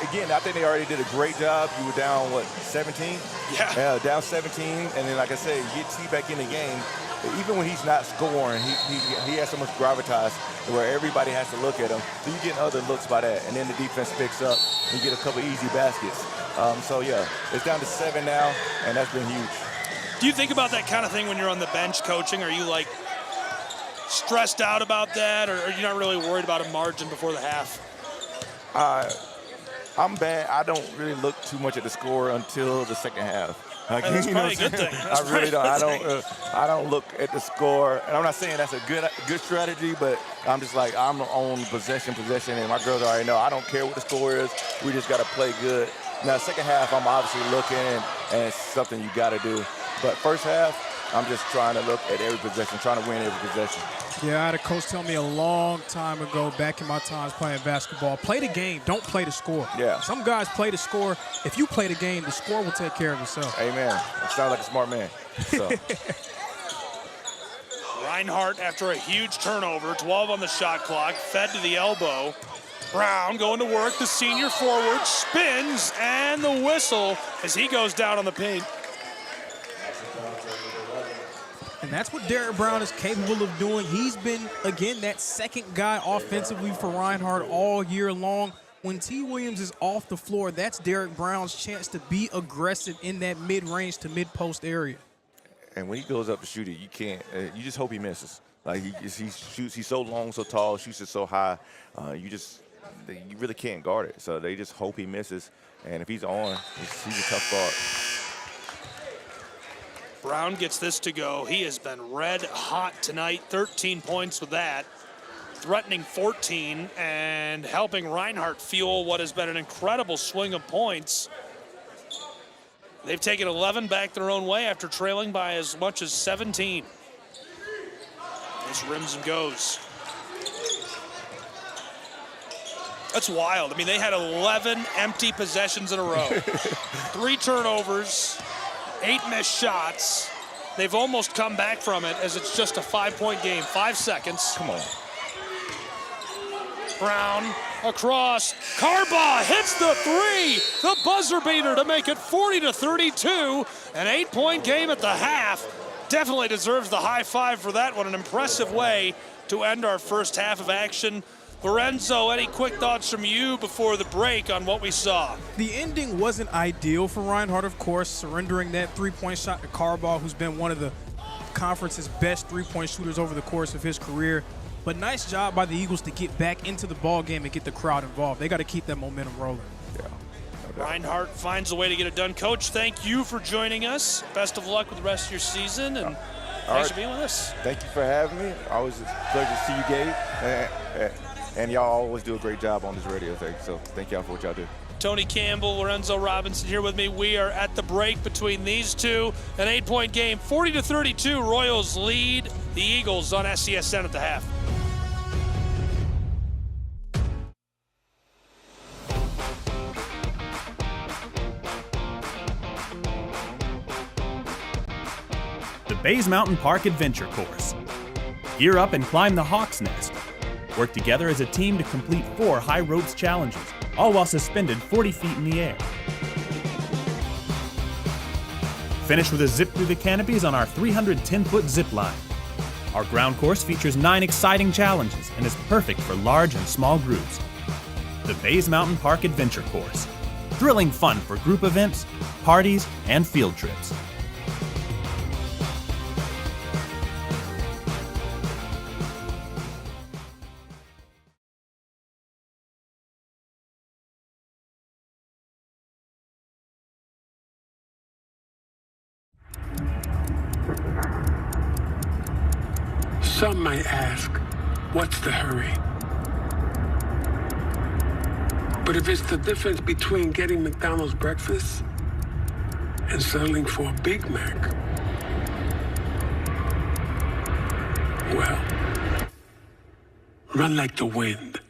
Again, I think they already did a great job. You were down, 17? Yeah, down 17. And then, like I said, you get T back in the game. Even when he's not scoring, he has so much gravitas where everybody has to look at him. So you get other looks by that. And then the defense picks up, and you get a couple easy baskets. So, yeah, it's down to 7 now, and that's been huge. Do you think about that kind of thing when you're on the bench coaching? Are you like stressed out about that, or are you not really worried about a margin before the half? I'm bad. I don't really look too much at the score until the second half. That's probably a good thing. I really don't. I don't look at the score, and I'm not saying that's a good strategy, but I'm just like, I'm on possession, and my girls already know I don't care what the score is. We just got to play good. Now, second half, I'm obviously looking, and it's something you got to do. But first half, I'm just trying to look at every possession, trying to win every possession. Yeah, I had a coach tell me a long time ago, back in my times playing basketball, play the game, don't play the score. Yeah. Some guys play the score. If you play the game, the score will take care of itself. Amen. That sounds like a smart man. So. Reinhardt after a huge turnover, 12 on the shot clock, fed to the elbow. Brown going to work, the senior forward, spins, and the whistle as he goes down on the paint. And that's what Derek Brown is capable of doing. He's been, again, that second guy offensively for Reinhardt all year long. When T. Williams is off the floor, that's Derek Brown's chance to be aggressive in that mid-range to mid-post area. And when he goes up to shoot it, you can't. You just hope he misses. Like he shoots. He's so long, so tall, shoots it so high. You really can't guard it. So they just hope he misses. And if he's on, he's a tough guard. Brown gets this to go. He has been red hot tonight. 13 points with that. Threatening 14 and helping Reinhardt fuel what has been an incredible swing of points. They've taken 11 back their own way after trailing by as much as 17. This rims and goes. That's wild. I mean, they had 11 empty possessions in a row. 3 turnovers, 8 missed shots. They've almost come back from it as it's just a 5-point game. 5 seconds. Come on. Brown across. Carbaugh hits the 3. The buzzer beater to make it 40-32. An 8-point game at the half. Definitely deserves the high five for that one. An impressive way to end our first half of action. Lorenzo, any quick thoughts from you before the break on what we saw? The ending wasn't ideal for Reinhardt, of course, surrendering that 3-point shot to Carbaugh, who's been one of the conference's best 3-point shooters over the course of his career. But nice job by the Eagles to get back into the ball game and get the crowd involved. They got to keep that momentum rolling. Yeah. Reinhardt finds a way to get it done. Coach, thank you for joining us. Best of luck with the rest of your season, and thanks for being with us. Thank you for having me. Always a pleasure to see you, Gabe. And y'all always do a great job on this radio thing, so thank y'all for what y'all do. Tony Campbell, Lorenzo Robinson here with me. We are at the break between these two. An 8-point game, 40-32. Royals lead the Eagles on SCSN at the half. The Bays Mountain Park Adventure Course. Gear up and climb the Hawk's Nest. Work together as a team to complete 4 high ropes challenges, all while suspended 40 feet in the air. Finish with a zip through the canopies on our 310-foot zip line. Our ground course features 9 exciting challenges and is perfect for large and small groups. The Bays Mountain Park Adventure Course. Thrilling fun for group events, parties, and field trips. Some might ask, what's the hurry? But if it's the difference between getting McDonald's breakfast and settling for a Big Mac, well, run like the wind.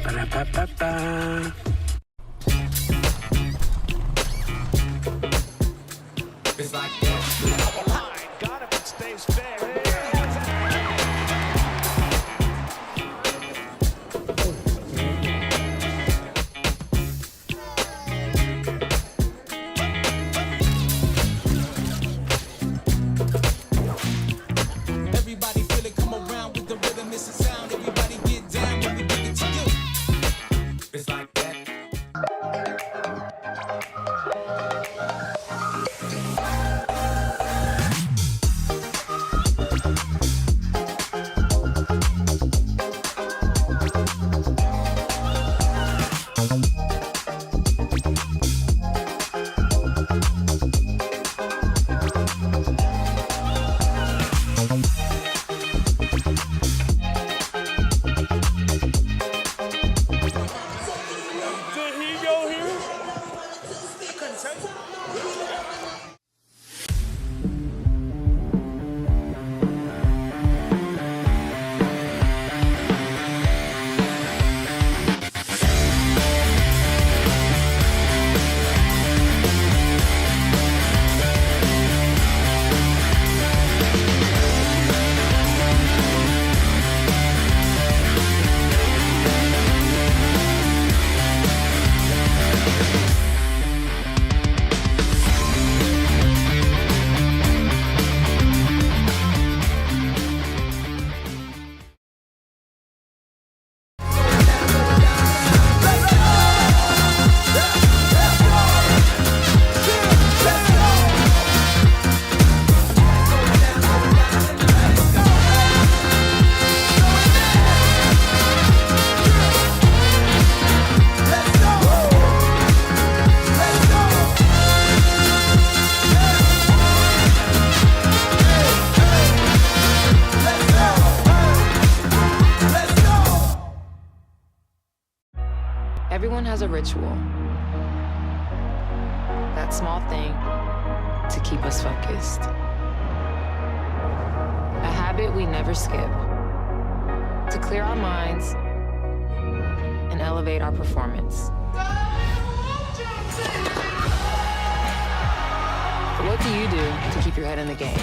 Ba-da-ba-ba-ba. It's like that. Got if it stays fair. Everybody feel it, come around with the rhythm, it's a sound. Everybody get down when we bring it to you. It's like that. has a ritual. That small thing to keep us focused. A habit we never skip. To clear our minds and elevate our performance. But what do you do to keep your head in the game?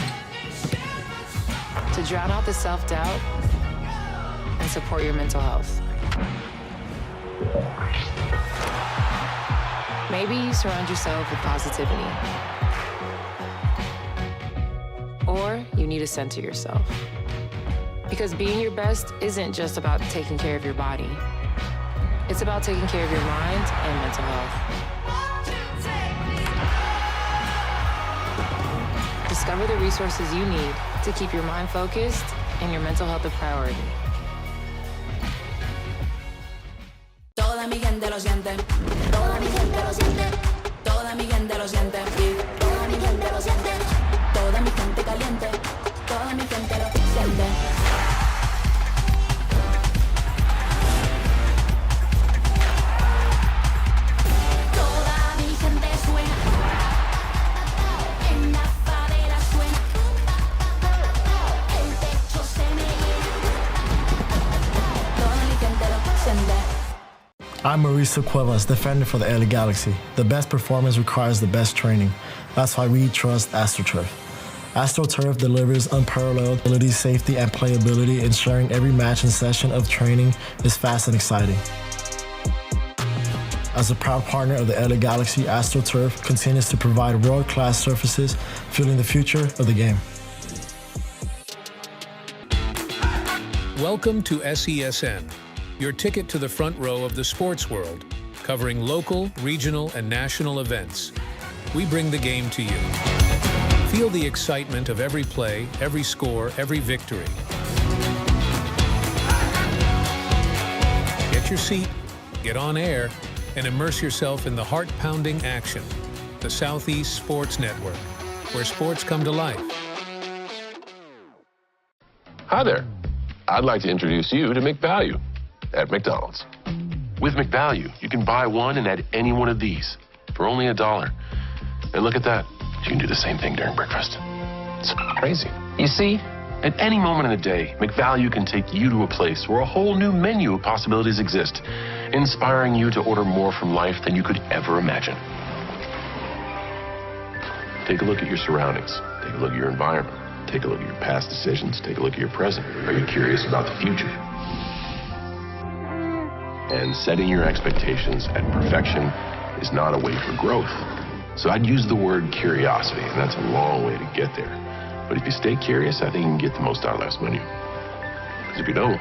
To drown out the self-doubt and support your mental health. Maybe you surround yourself with positivity. Or you need to center yourself. Because being your best isn't just about taking care of your body. It's about taking care of your mind and mental health. Discover the resources you need to keep your mind focused and your mental health a priority. Toda mi gente lo siente. Toda mi gente lo siente. Toda mi gente lo siente. Toda mi gente lo siente. Toda mi gente caliente. Toda mi gente lo siente. Toda mi gente suena. En la favela suena. El techo se me llena. Toda mi gente lo siente. I'm Mauricio Cuevas, defender for the LA Galaxy. The best performance requires the best training. That's why we trust AstroTurf. AstroTurf delivers unparalleled ability, safety, and playability, ensuring every match and session of training is fast and exciting. As a proud partner of the LA Galaxy, AstroTurf continues to provide world-class surfaces, fueling the future of the game. Welcome to SESN, your ticket to the front row of the sports world, covering local, regional, and national events. We bring the game to you. Feel the excitement of every play, every score, every victory. Get your seat, get on air, and immerse yourself in the heart-pounding action. The Southeast Sports Network, where sports come to life. Hi there. I'd like to introduce you to McValue at McDonald's. With McValue, you can buy one and add any one of these for only $1. And look at that. You can do the same thing during breakfast. It's crazy. You see, at any moment in the day, McValue can take you to a place where a whole new menu of possibilities exist, inspiring you to order more from life than you could ever imagine. Take a look at your surroundings. Take a look at your environment. Take a look at your past decisions. Take a look at your present. Are you curious about the future? And setting your expectations at perfection is not a way for growth. So I'd use the word curiosity, and that's a long way to get there. But if you stay curious, I think you can get the most out of life's menu. Because if you don't,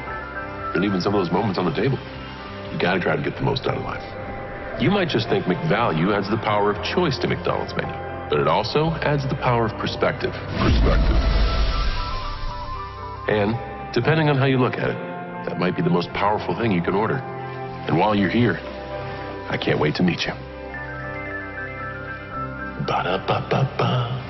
you're leaving some of those moments on the table. You gotta try to get the most out of life. You might just think McValue adds the power of choice to McDonald's menu, but it also adds the power of perspective. And depending on how you look at it, that might be the most powerful thing you can order. And while you're here, I can't wait to meet you. Ba-da-ba-ba-ba.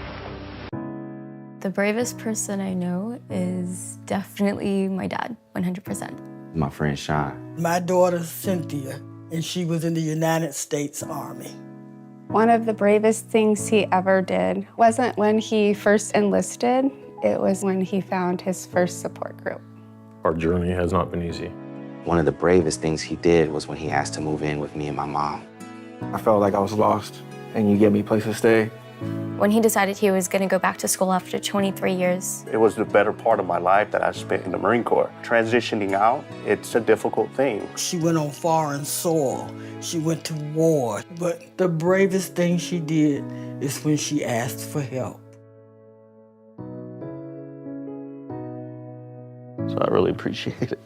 The bravest person I know is definitely my dad, 100%. My friend Sean. My daughter Cynthia, and she was in the United States Army. One of the bravest things he ever did wasn't when he first enlisted, it was when he found his first support group. Our journey has not been easy. One of the bravest things he did was when he asked to move in with me and my mom. I felt like I was lost, and you gave me a place to stay. When he decided he was going to go back to school after 23 years. It was the better part of my life that I spent in the Marine Corps. Transitioning out, it's a difficult thing. She went on foreign soil. She went to war. But the bravest thing she did is when she asked for help. So I really appreciate it.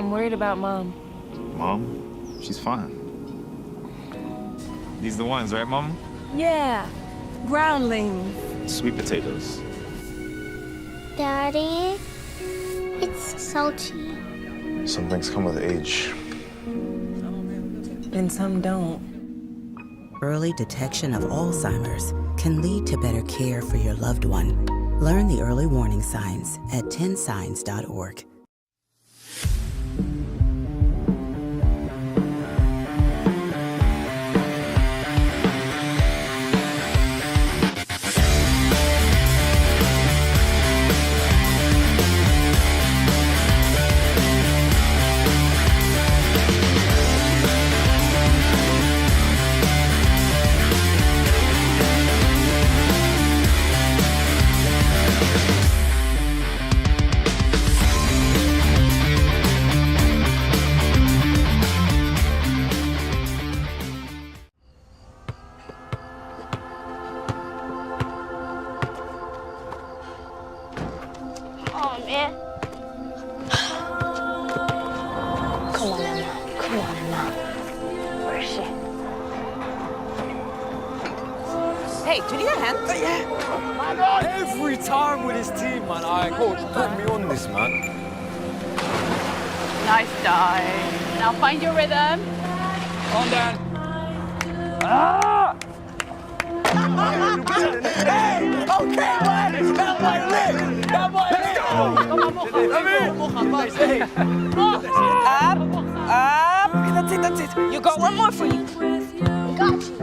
I'm worried about Mom. Mom? She's fine. These the ones, right, Mom? Yeah, groundlings. Sweet potatoes. Daddy, it's salty. Some things come with age. And some don't. Early detection of Alzheimer's can lead to better care for your loved one. Learn the early warning signs at 10signs.org. Oh, man. Come on, Emma. Come on, Emma. Where is she? Hey, do you need a hand? Oh, my God. Every time with his team, man. Alright, coach, put me on this, man. Nice dive. Now find your rhythm. On, Dan. Ah! Hey! Okay, man! That boy lit! That boy lit! Up. Okay, that's it. You got one more for you. Got you.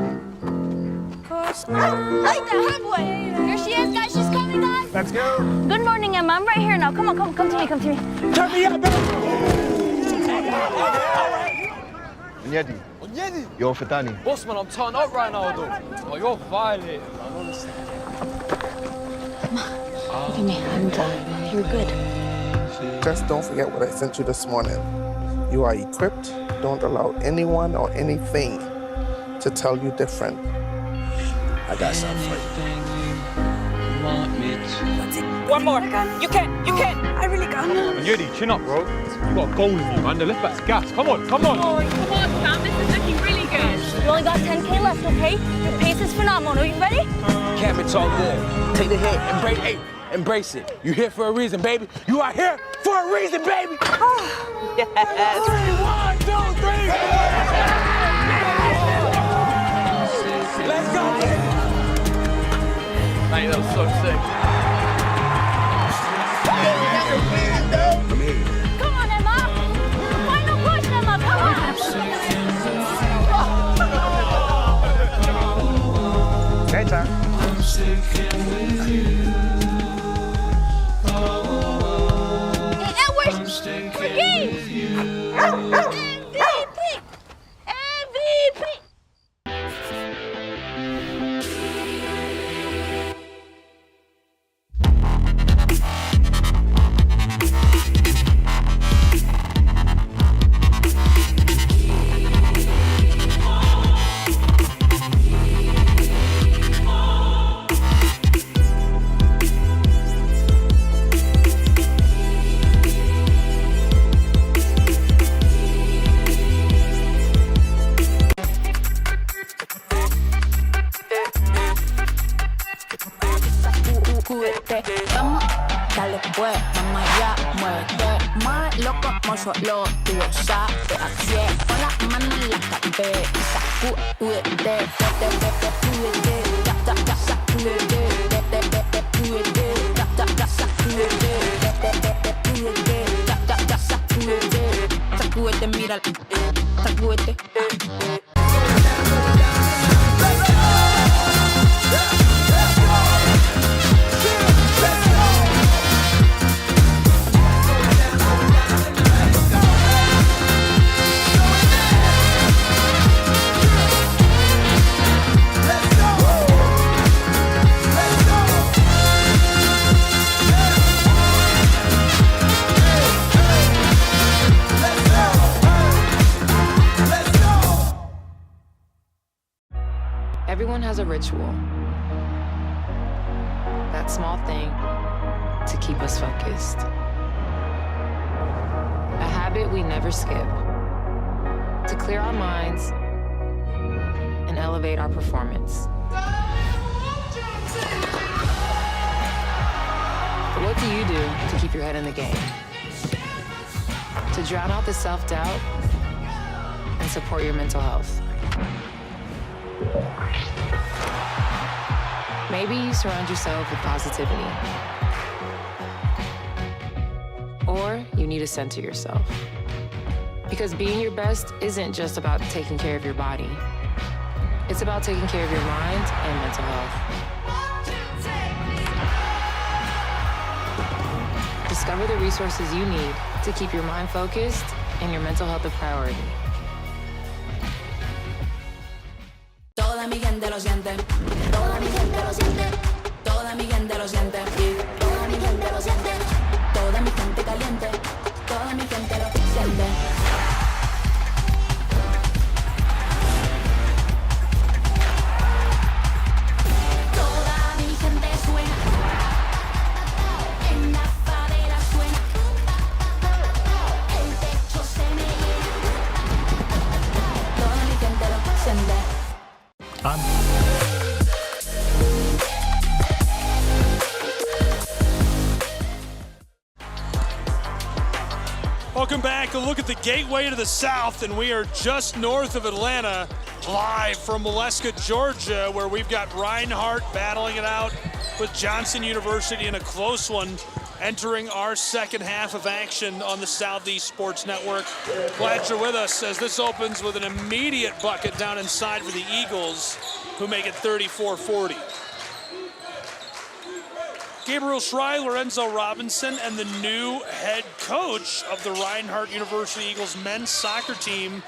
Like the headway. Here she is, guys. She's coming, guys. Let's go. Good morning, Emma. I'm right here now. Come on, come to me, come to me. Turn me up, Onyedi. You're for Danny. Boss, man, I'm turned up right now, though. Oh, you're violating, man, honestly. Look at me. I'm done. You're good. Just don't forget what I sent you this morning. You are equipped. Don't allow anyone or anything to tell you different. I got something for you. One more. You can. I really can't. Onyedi, chin up, bro. You got a goal with you, man. The left back's gas. Come on, come on. Oh, come on, Sam. This is looking really good. You only got 10K left, okay? Your pace is phenomenal. Are you ready? Cam, it's all good. Take the hit, embrace it. You're here for a reason, baby. You are here for a reason, baby. Yes. 3, 1, 2, 3. Let's go. Mate, that was so sick. Come on, Emma. Final push, Emma. Come on. Anytime. Hey, Edwards. Forgive. MVP. MVP. Vamos, dale pues, mamá ya, muévete más loco como solo tú sabes. Así es, pon la mano en la cabeza y sacúdete, sacúdete, mira, sacúdete. Everyone has a ritual. That small thing to keep us focused. A habit habit we never skip. To clear our minds and elevate our performance. But what do you do to keep your head in the game? To drown out the self-doubt and support your mental health. Maybe you surround yourself with positivity. Or you need to center yourself. Because being your best isn't just about taking care of your body. It's about taking care of your mind and mental health. Discover the resources you need to keep your mind focused and your mental health a priority. Toda mi gente lo siente. Toda mi gente lo siente. Toda mi gente lo siente. Toda mi gente lo siente. Toda mi gente caliente. Toda mi gente lo siente. Toda mi gente suena. En la favela suena. El techo se me llena. Toda mi gente lo siente. Welcome back. A look at the gateway to the south, and we are just north of Atlanta, live from Molesca, Georgia, where we've got Reinhardt battling it out with Johnson University in a close one, entering our second half of action on the Southeast Sports Network. Glad you're with us as this opens with an immediate bucket down inside for the Eagles, who make it 34-40. Gabriel Schrei, Lorenzo Robinson, and the new head coach of the Reinhardt University Eagles men's soccer team.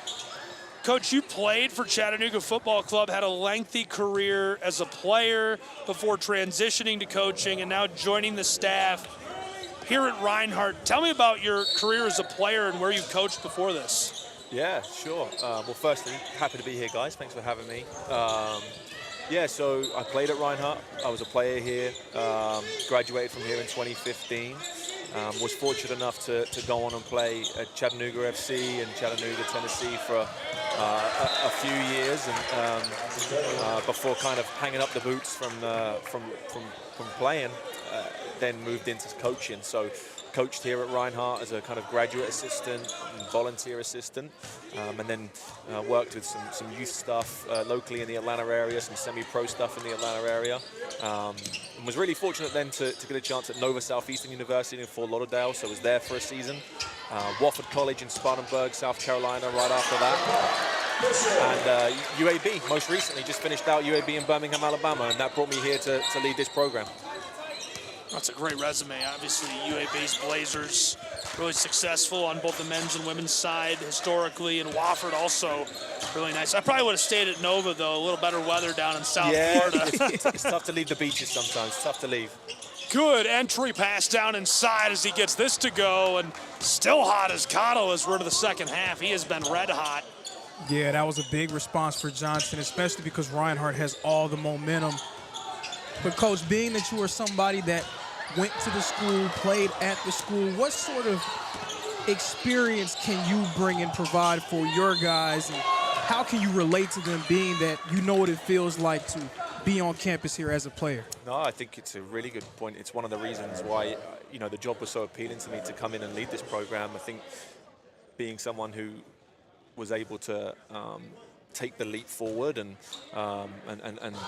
Coach, you played for Chattanooga Football Club, had a lengthy career as a player before transitioning to coaching and now joining the staff here at Reinhardt. Tell me about your career as a player and where you've coached before this. Yeah, sure. Well, firstly, happy to be here, guys. Thanks for having me. Yeah, so I played at Reinhardt. I was a player here, graduated from here in 2015. Was fortunate enough to go on and play at Chattanooga FC and Chattanooga, Tennessee for a few years, and before kind of hanging up the boots from playing, then moved into coaching. So coached here at Reinhardt as a kind of graduate assistant and volunteer assistant, and then worked with some youth stuff locally in the Atlanta area, some semi-pro stuff in the Atlanta area, and was really fortunate then to get a chance at Nova Southeastern University in Fort Lauderdale, so I was there for a season. Wofford College in Spartanburg, South Carolina right after that. And UAB, most recently, just finished out UAB in Birmingham, Alabama, and that brought me here to lead this program. That's a great resume. Obviously, UAB's Blazers really successful on both the men's and women's side historically, and Wofford also really nice. I probably would have stayed at Nova, though. A little better weather down in South Florida. It's tough to leave the beaches sometimes. It's tough to leave. Good entry pass down inside as he gets this to go, and still hot as Cotto as we're into the second half. He has been red hot. Yeah, that was a big response for Johnson, especially because Reinhardt has all the momentum. But, Coach, being that you are somebody that went to the school, played at the school, what sort of experience can you bring and provide for your guys, and how can you relate to them, being that you know what it feels like to be on campus here as a player? No, I think it's a really good point. It's one of the reasons why, the job was so appealing to me to come in and lead this program. I think being someone who was able to take the leap forward and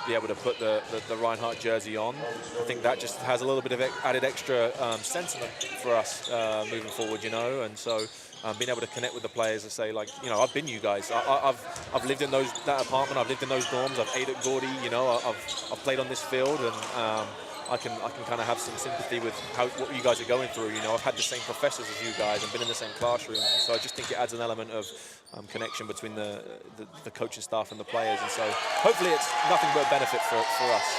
be able to put the Reinhardt jersey on, I think that just has a little bit of added extra sentiment for us moving forward, and so being able to connect with the players and say, like, I've been you guys. I've lived in that apartment. I've lived in those dorms. I've ate at Gordy. I've played on this field, and I can kind of have some sympathy with what you guys are going through. I've had the same professors as you guys and been in the same classrooms, and so I just think it adds an element of connection between the coaching staff and the players, and so hopefully it's nothing but a benefit for us.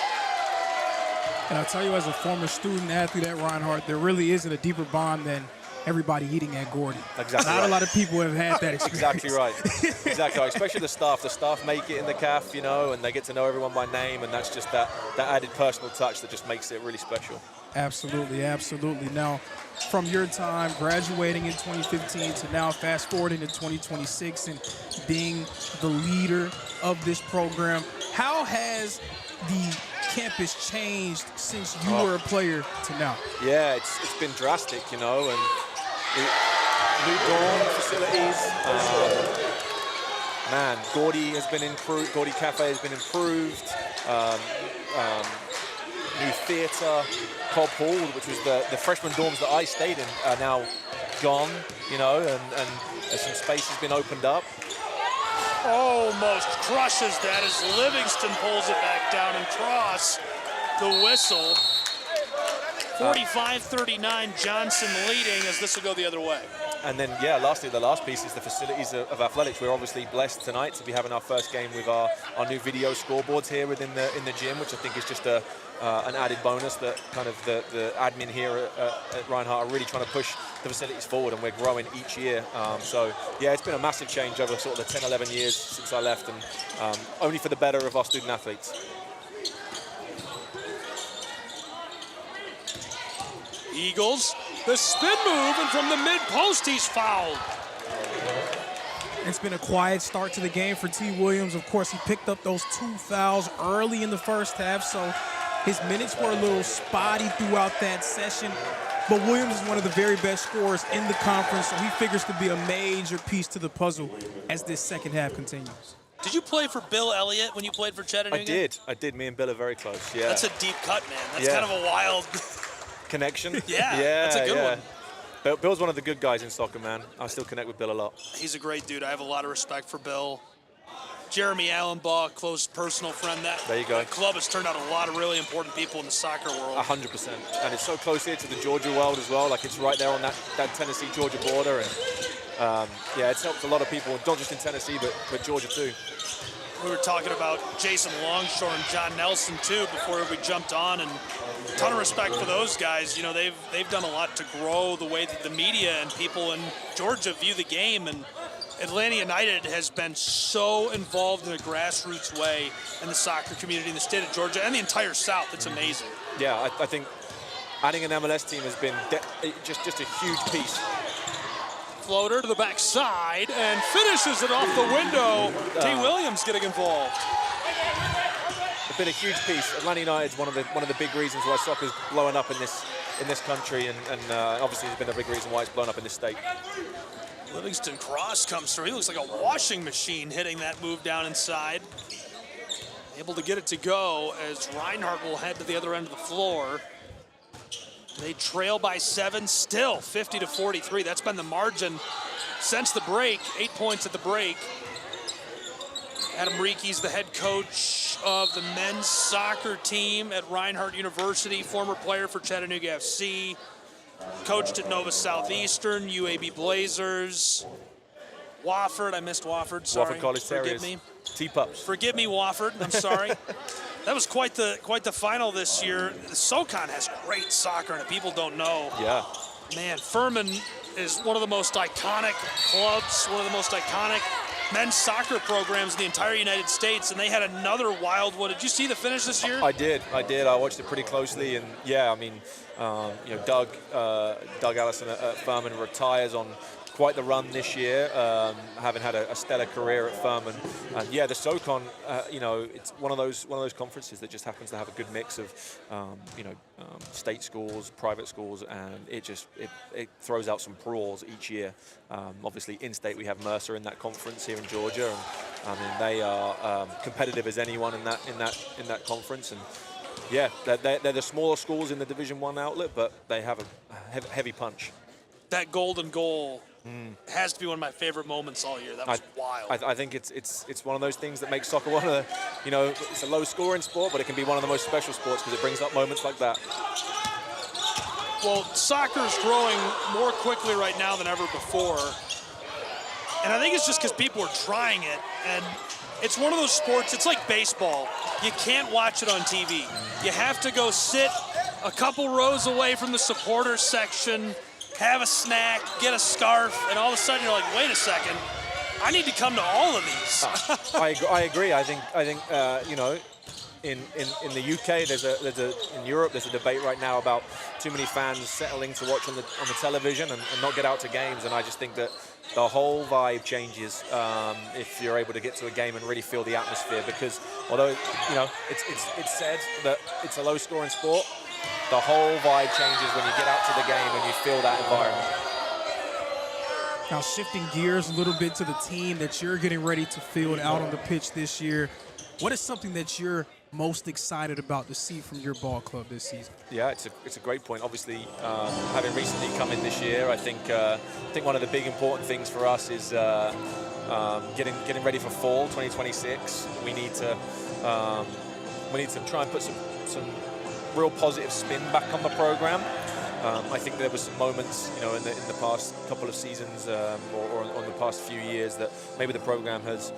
And I'll tell you, as a former student athlete at Reinhardt, there really isn't a deeper bond than everybody eating at Gordy. Exactly. Not right. a lot of people have had that experience. Exactly right. Exactly right. Especially the staff. The staff make it in the CAF, and they get to know everyone by name, and that's just that added personal touch that just makes it really special. Absolutely, absolutely. Now, from your time graduating in 2015 to now fast forwarding to 2026 and being the leader of this program, how has the campus changed since you were a player to now? Yeah, it's been drastic, you know, and new dorm facilities. Man, Gordy has been improved. Gordy Cafe has been improved. New theatre, Cobb Hall, which was the freshman dorms that I stayed in, are now gone, you know, and some space has been opened up. Almost crushes that as Livingston pulls it back down and Cross the whistle. 45-39, Johnson leading as this will go the other way. And then, yeah, lastly, the last piece is the facilities of athletics. We're obviously blessed tonight to be having our first game with our new video scoreboards here within in the gym, which I think is just an added bonus that kind of the admin here at Reinhardt are really trying to push the facilities forward, and we're growing each year. So, yeah, it's been a massive change over sort of the 10, 11 years since I left, and only for the better of our student athletes. Eagles, the spin move, and from the mid-post, he's fouled. It's been a quiet start to the game for T. Williams. Of course, he picked up those 2 fouls early in the first half, so his minutes were a little spotty throughout that session. But Williams is one of the very best scorers in the conference, so he figures to be a major piece to the puzzle as this second half continues. Did you play for Bill Elliott when you played for Chattanooga? I did. Me and Bill are very close, yeah. That's a deep cut, man. That's kind of a wild connection. Yeah, that's a good one. Bill's one of the good guys in soccer, man. I still connect with Bill a lot. He's a great dude. I have a lot of respect for Bill. Jeremy Allenbaugh, close personal friend. There you go. That club has turned out a lot of really important people in the soccer world. 100%. And it's so close here to the Georgia world as well. Like, it's right there on that Tennessee-Georgia border. And yeah, it's helped a lot of people, not just in Tennessee, but Georgia too. We were talking about Jason Longshore and John Nelson too before we jumped on, and a ton of respect for those guys. You know, they've done a lot to grow the way that the media and people in Georgia view the game, and Atlanta United has been so involved in a grassroots way in the soccer community in the state of Georgia and the entire South. It's amazing. Yeah, I think adding an MLS team has been just a huge piece. Floater to the backside and finishes it off the window. T. Williams getting involved. It's been a huge piece. Atlanta United is one of the big reasons why soccer's blowing up in this country, and obviously it's been a big reason why it's blown up in this state. Livingston Cross comes through. He looks like a washing machine hitting that move down inside. Able to get it to go as Reinhardt will head to the other end of the floor. They trail by 7, still 50-43. That's been the margin since the break. 8 points at the break. Adam Reeke's the head coach of the men's soccer team at Reinhardt University, former player for Chattanooga FC, coached at Nova Southeastern, UAB Blazers, Wofford. I missed Wofford, sorry. Wofford College Forgive Terriers. me. T-Pups. Forgive me, Wofford, I'm sorry. That was quite the final this year. SoCon has great soccer, and people don't know. Yeah. Man, Furman is one of the most iconic clubs, one of the most iconic men's soccer programs in the entire United States, and they had another wild one. Did you see the finish this year? I did. I watched it pretty closely, and yeah, I mean, you know, Doug Allison at Furman retires on quite the run this year, having had a stellar career at Furman. And yeah, the SoCon, you know, it's one of those conferences that just happens to have a good mix of, you know, state schools, private schools, and it throws out some brawls each year. Obviously, in-state we have Mercer in that conference here in Georgia, and I mean they are competitive as anyone in that conference. And yeah, they're the smaller schools in the Division I outlet, but they have a heavy punch. That golden goal has to be one of my favorite moments all year. That was wild. I think it's one of those things that makes soccer one of the, you know, it's a low-scoring sport, but it can be one of the most special sports because it brings up moments like that. Well, soccer is growing more quickly right now than ever before, and I think it's just because people are trying it, and it's one of those sports, it's like baseball. You can't watch it on TV. You have to go sit a couple rows away from the supporters section, have a snack, get a scarf, and all of a sudden you're like, wait a second, I need to come to all of these. I agree. I think you know, in the UK, in Europe, there's a debate right now about too many fans settling to watch on the television and not get out to games. And I just think that the whole vibe changes if you're able to get to a game and really feel the atmosphere. Because although it's said that it's a low-scoring sport, the whole vibe changes when you get out to the game and you feel that environment. Now shifting gears a little bit to the team that you're getting ready to field out on the pitch this year, what is something that you're most excited about to see from your ball club this season? Yeah, it's a great point. Obviously, having recently come in this year, I think one of the big important things for us is getting ready for fall 2026. We need to try and put some real positive spin back on the program. I think there were some moments, in the past couple of seasons or on the past few years that maybe the program has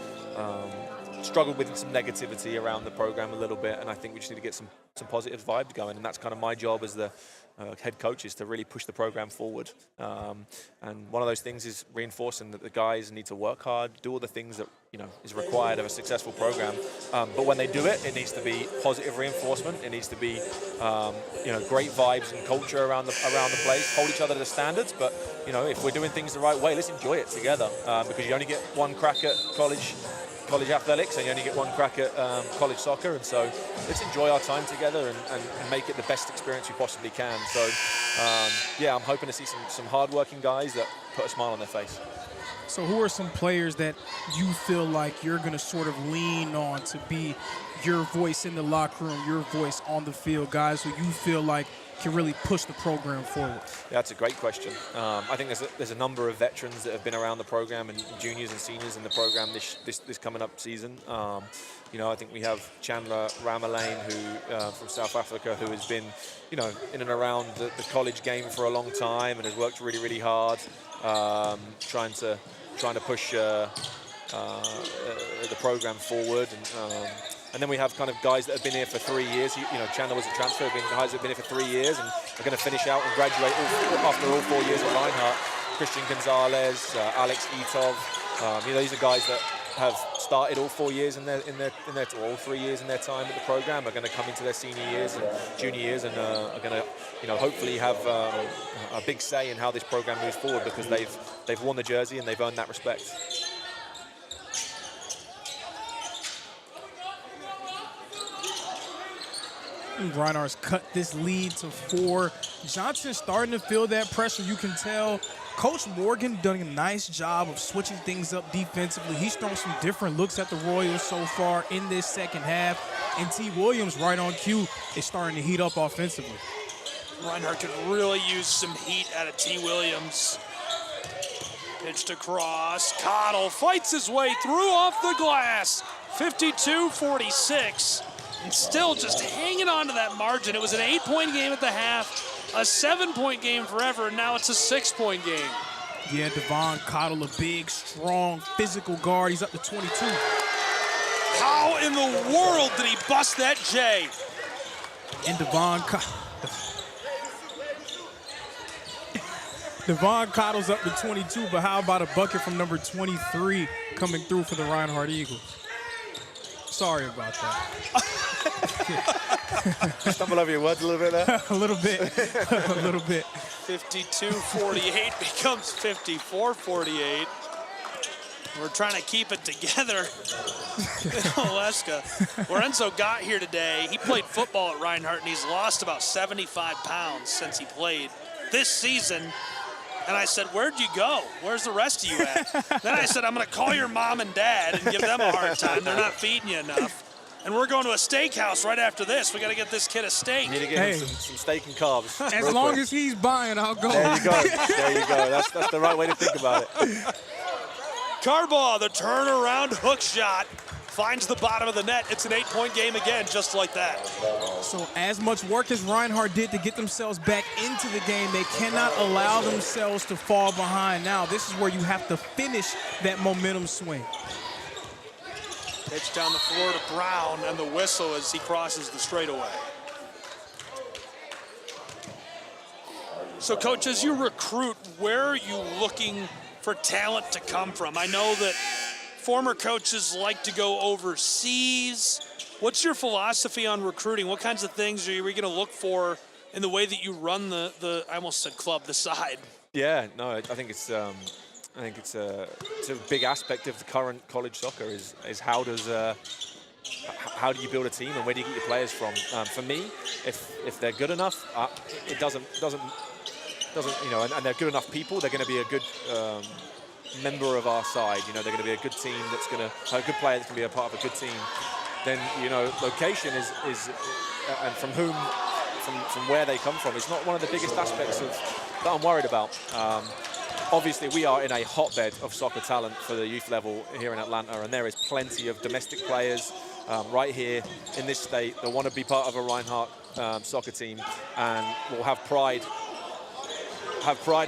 struggled with some negativity around the program a little bit, and I think we just need to get some positive vibes going, and that's kind of my job as the head coach, is to really push the program forward. And one of those things is reinforcing that the guys need to work hard, do all the things that is required of a successful program. But when they do it, it needs to be positive reinforcement. It needs to be great vibes and culture around the place. Hold each other to the standards, but if we're doing things the right way, let's enjoy it together, because you only get one crack at college athletics, and you only get one crack at college soccer, and so let's enjoy our time together and make it the best experience we possibly can. So I'm hoping to see some hard-working guys that put a smile on their face. So who are some players that you feel like you're going to sort of lean on to be your voice in the locker room, your voice on the field, guys who you feel like can really push the program forward? Yeah, that's a great question. I think there's a number of veterans that have been around the program, and juniors and seniors in the program this coming up season. I think we have Chandler Ramalane, who from South Africa, who has been in and around the college game for a long time and has worked really, really hard, trying to push the program forward. And then we have kind of guys that have been here for 3 years. Chandler was a transfer, guys that have been here for 3 years and are going to finish out and graduate after all 4 years at Reinhardt. Christian Gonzalez, Alex Itov. These are guys that have started all 4 years in their or all 3 years in their time at the program, are going to come into their senior years and junior years, and are going to hopefully have a big say in how this program moves forward, because they've worn the jersey and they've earned that respect. Reinhardt's cut this lead to 4. Johnson's starting to feel that pressure. You can tell Coach Morgan doing a nice job of switching things up defensively. He's thrown some different looks at the Royals so far in this second half. And T. Williams, right on cue, is starting to heat up offensively. Reinhardt could really use some heat out of T. Williams. Pitched across. Cottle fights his way through off the glass. 52-46. And still just hanging on to that margin. It was an 8-point game at the half, a 7-point game forever, and now it's a 6-point game. Yeah, Devon Cottle, a big, strong, physical guard. He's up to 22. How in the world did he bust that J? And Devon Cottle's up to 22, but how about a bucket from number 23 coming through for the Reinhardt Eagles? Sorry about that. Stumble over your words a little bit there? A little bit. A little bit. 52-48 becomes 54-48. We're trying to keep it together in Alaska. Lorenzo got here today. He played football at Reinhardt, and he's lost about 75 pounds since he played this season. And I said, where'd you go? Where's the rest of you at? Then I said, I'm going to call your mom and dad and give them a hard time. They're not feeding you enough. And we're going to a steakhouse right after this. We got to get this kid a steak. You need to get him some steak and carbs. As long as he's buying, I'll go. There you go. There you go. That's the right way to think about it. Carbaugh, the turnaround hook shot, finds the bottom of the net. It's an 8-point game again, just like that. So as much work as Reinhardt did to get themselves back into the game, they cannot allow themselves to fall behind now. This is where you have to finish that momentum swing. Pitch down the floor to Brown, and the whistle as he crosses the straightaway. So, Coach, as you recruit, where are you looking for talent to come from? I know that former coaches like to go overseas. What's your philosophy on recruiting? What kinds of things are we going to look for in the way that you run the I almost said club, the side? Yeah, no, I think it's a big aspect of the current college soccer is how do you build a team and where do you get your players from? For me, if they're good enough, it doesn't and they're good enough people, they're going to be a good member of our side. They're going to be a good team that's going to a good player that's going to be a part of a good team. Then location is and from where they come from is not one of the biggest aspects that I'm worried about. Obviously, we are in a hotbed of soccer talent for the youth level here in Atlanta, and there is plenty of domestic players right here in this state that want to be part of a Reinhardt soccer team and will have pride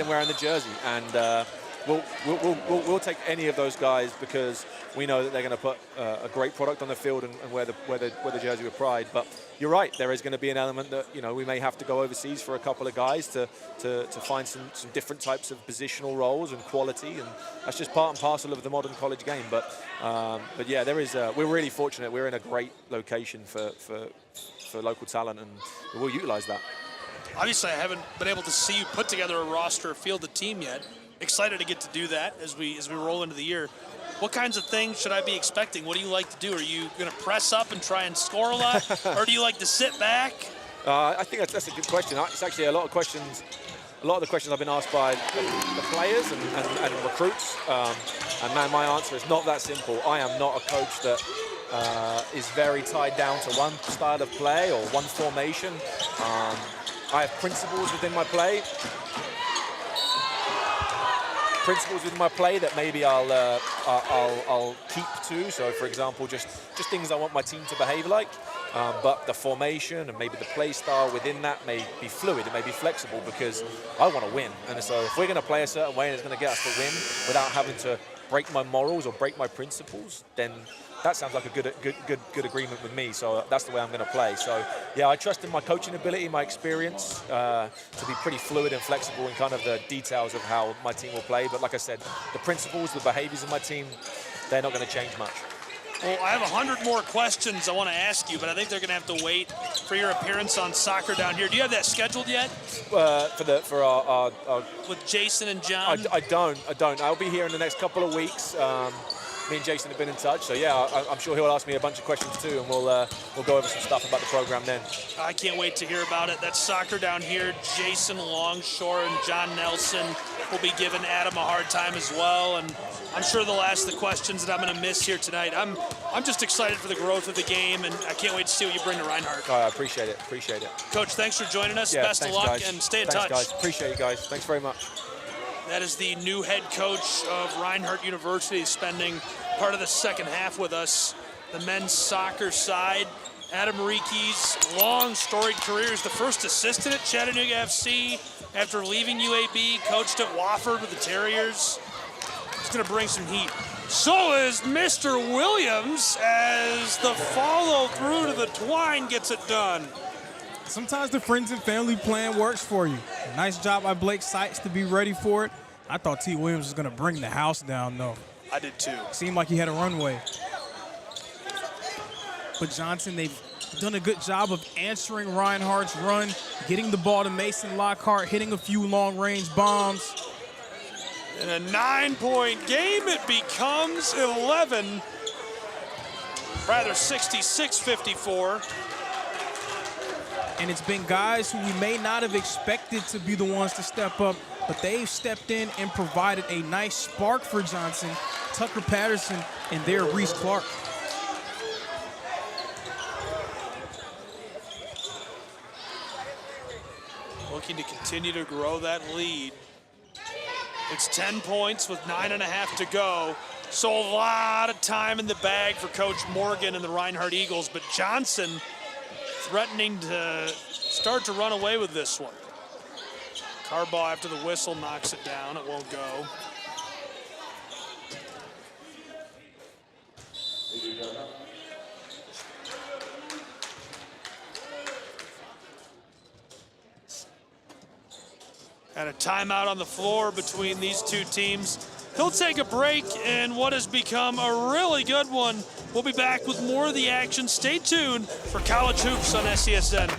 in wearing the jersey. And we'll take any of those guys because we know that they're going to put a great product on the field and wear the jersey with pride. But you're right, there is going to be an element that we may have to go overseas for a couple of guys to find some different types of positional roles and quality, and that's just part and parcel of the modern college game. But yeah, there is. We're really fortunate. We're in a great location for local talent, and we'll utilize that. Obviously, I haven't been able to see you put together a roster or field a team yet. Excited to get to do that as we roll into the year. What kinds of things should I be expecting? What do you like to do? Are you going to press up and try and score a lot, or do you like to sit back? I think that's a good question. It's actually a lot of the questions I've been asked by the players and recruits. And man, my answer is not that simple. I am not a coach that is very tied down to one style of play or one formation. I have principles within my play. That maybe I'll keep to. So, for example, just things I want my team to behave like. But the formation and maybe the play style within that may be fluid. It may be flexible because I want to win. And so, if we're going to play a certain way and it's going to get us to win without having to break my morals or break my principles, then that sounds like a good agreement with me. So that's the way I'm going to play. So yeah, I trust in my coaching ability, my experience to be pretty fluid and flexible in kind of the details of how my team will play. But like I said, the principles, the behaviors of my team, they're not going to change much. Well, I have 100 more questions I want to ask you, but I think they're going to have to wait for your appearance on Soccer Down Here. Do you have that scheduled yet? For our with Jason and John? I don't. I'll be here in the next couple of weeks. Me and Jason have been in touch, so yeah, I'm sure he'll ask me a bunch of questions too, and we'll go over some stuff about the program then. I can't wait to hear about it. That's Soccer Down Here. Jason Longshore and John Nelson will be giving Adam a hard time as well, and I'm sure they'll ask the questions that I'm going to miss here tonight. I'm just excited for the growth of the game, and I can't wait to see what you bring to Reinhardt. Oh, I appreciate it. Coach, thanks for joining us. Yeah, Best of luck, guys. And stay in thanks, touch. Guys. Appreciate you guys. Thanks very much. That is the new head coach of Reinhardt University, spending part of the second half with us. The men's soccer side. Adam Riekes, long storied career, is the first assistant at Chattanooga FC after leaving UAB, coached at Wofford with the Terriers. He's going to bring some heat. So is Mr. Williams as the follow through to the twine gets it done. Sometimes the friends and family plan works for you. Nice job by Blake Sykes to be ready for it. I thought T. Williams was going to bring the house down, though. I did too. Seemed like he had a runway. But Johnson, they've done a good job of answering Reinhardt's run, getting the ball to Mason Lockhart, hitting a few long-range bombs. In a 9-point game, it becomes 66-54. And it's been guys who we may not have expected to be the ones to step up, but they've stepped in and provided a nice spark for Johnson, Tucker Patterson, and their Reese Clark. Looking to continue to grow that lead. It's 10 points with 9.5 to go. So a lot of time in the bag for Coach Morgan and the Reinhardt Eagles, but Johnson threatening to start to run away with this one. Carbaugh, after the whistle, knocks it down. It won't go. And a timeout on the floor between these two teams He'll take a break in what has become a really good one. We'll be back with more of the action. Stay tuned for College Hoops on SCSN.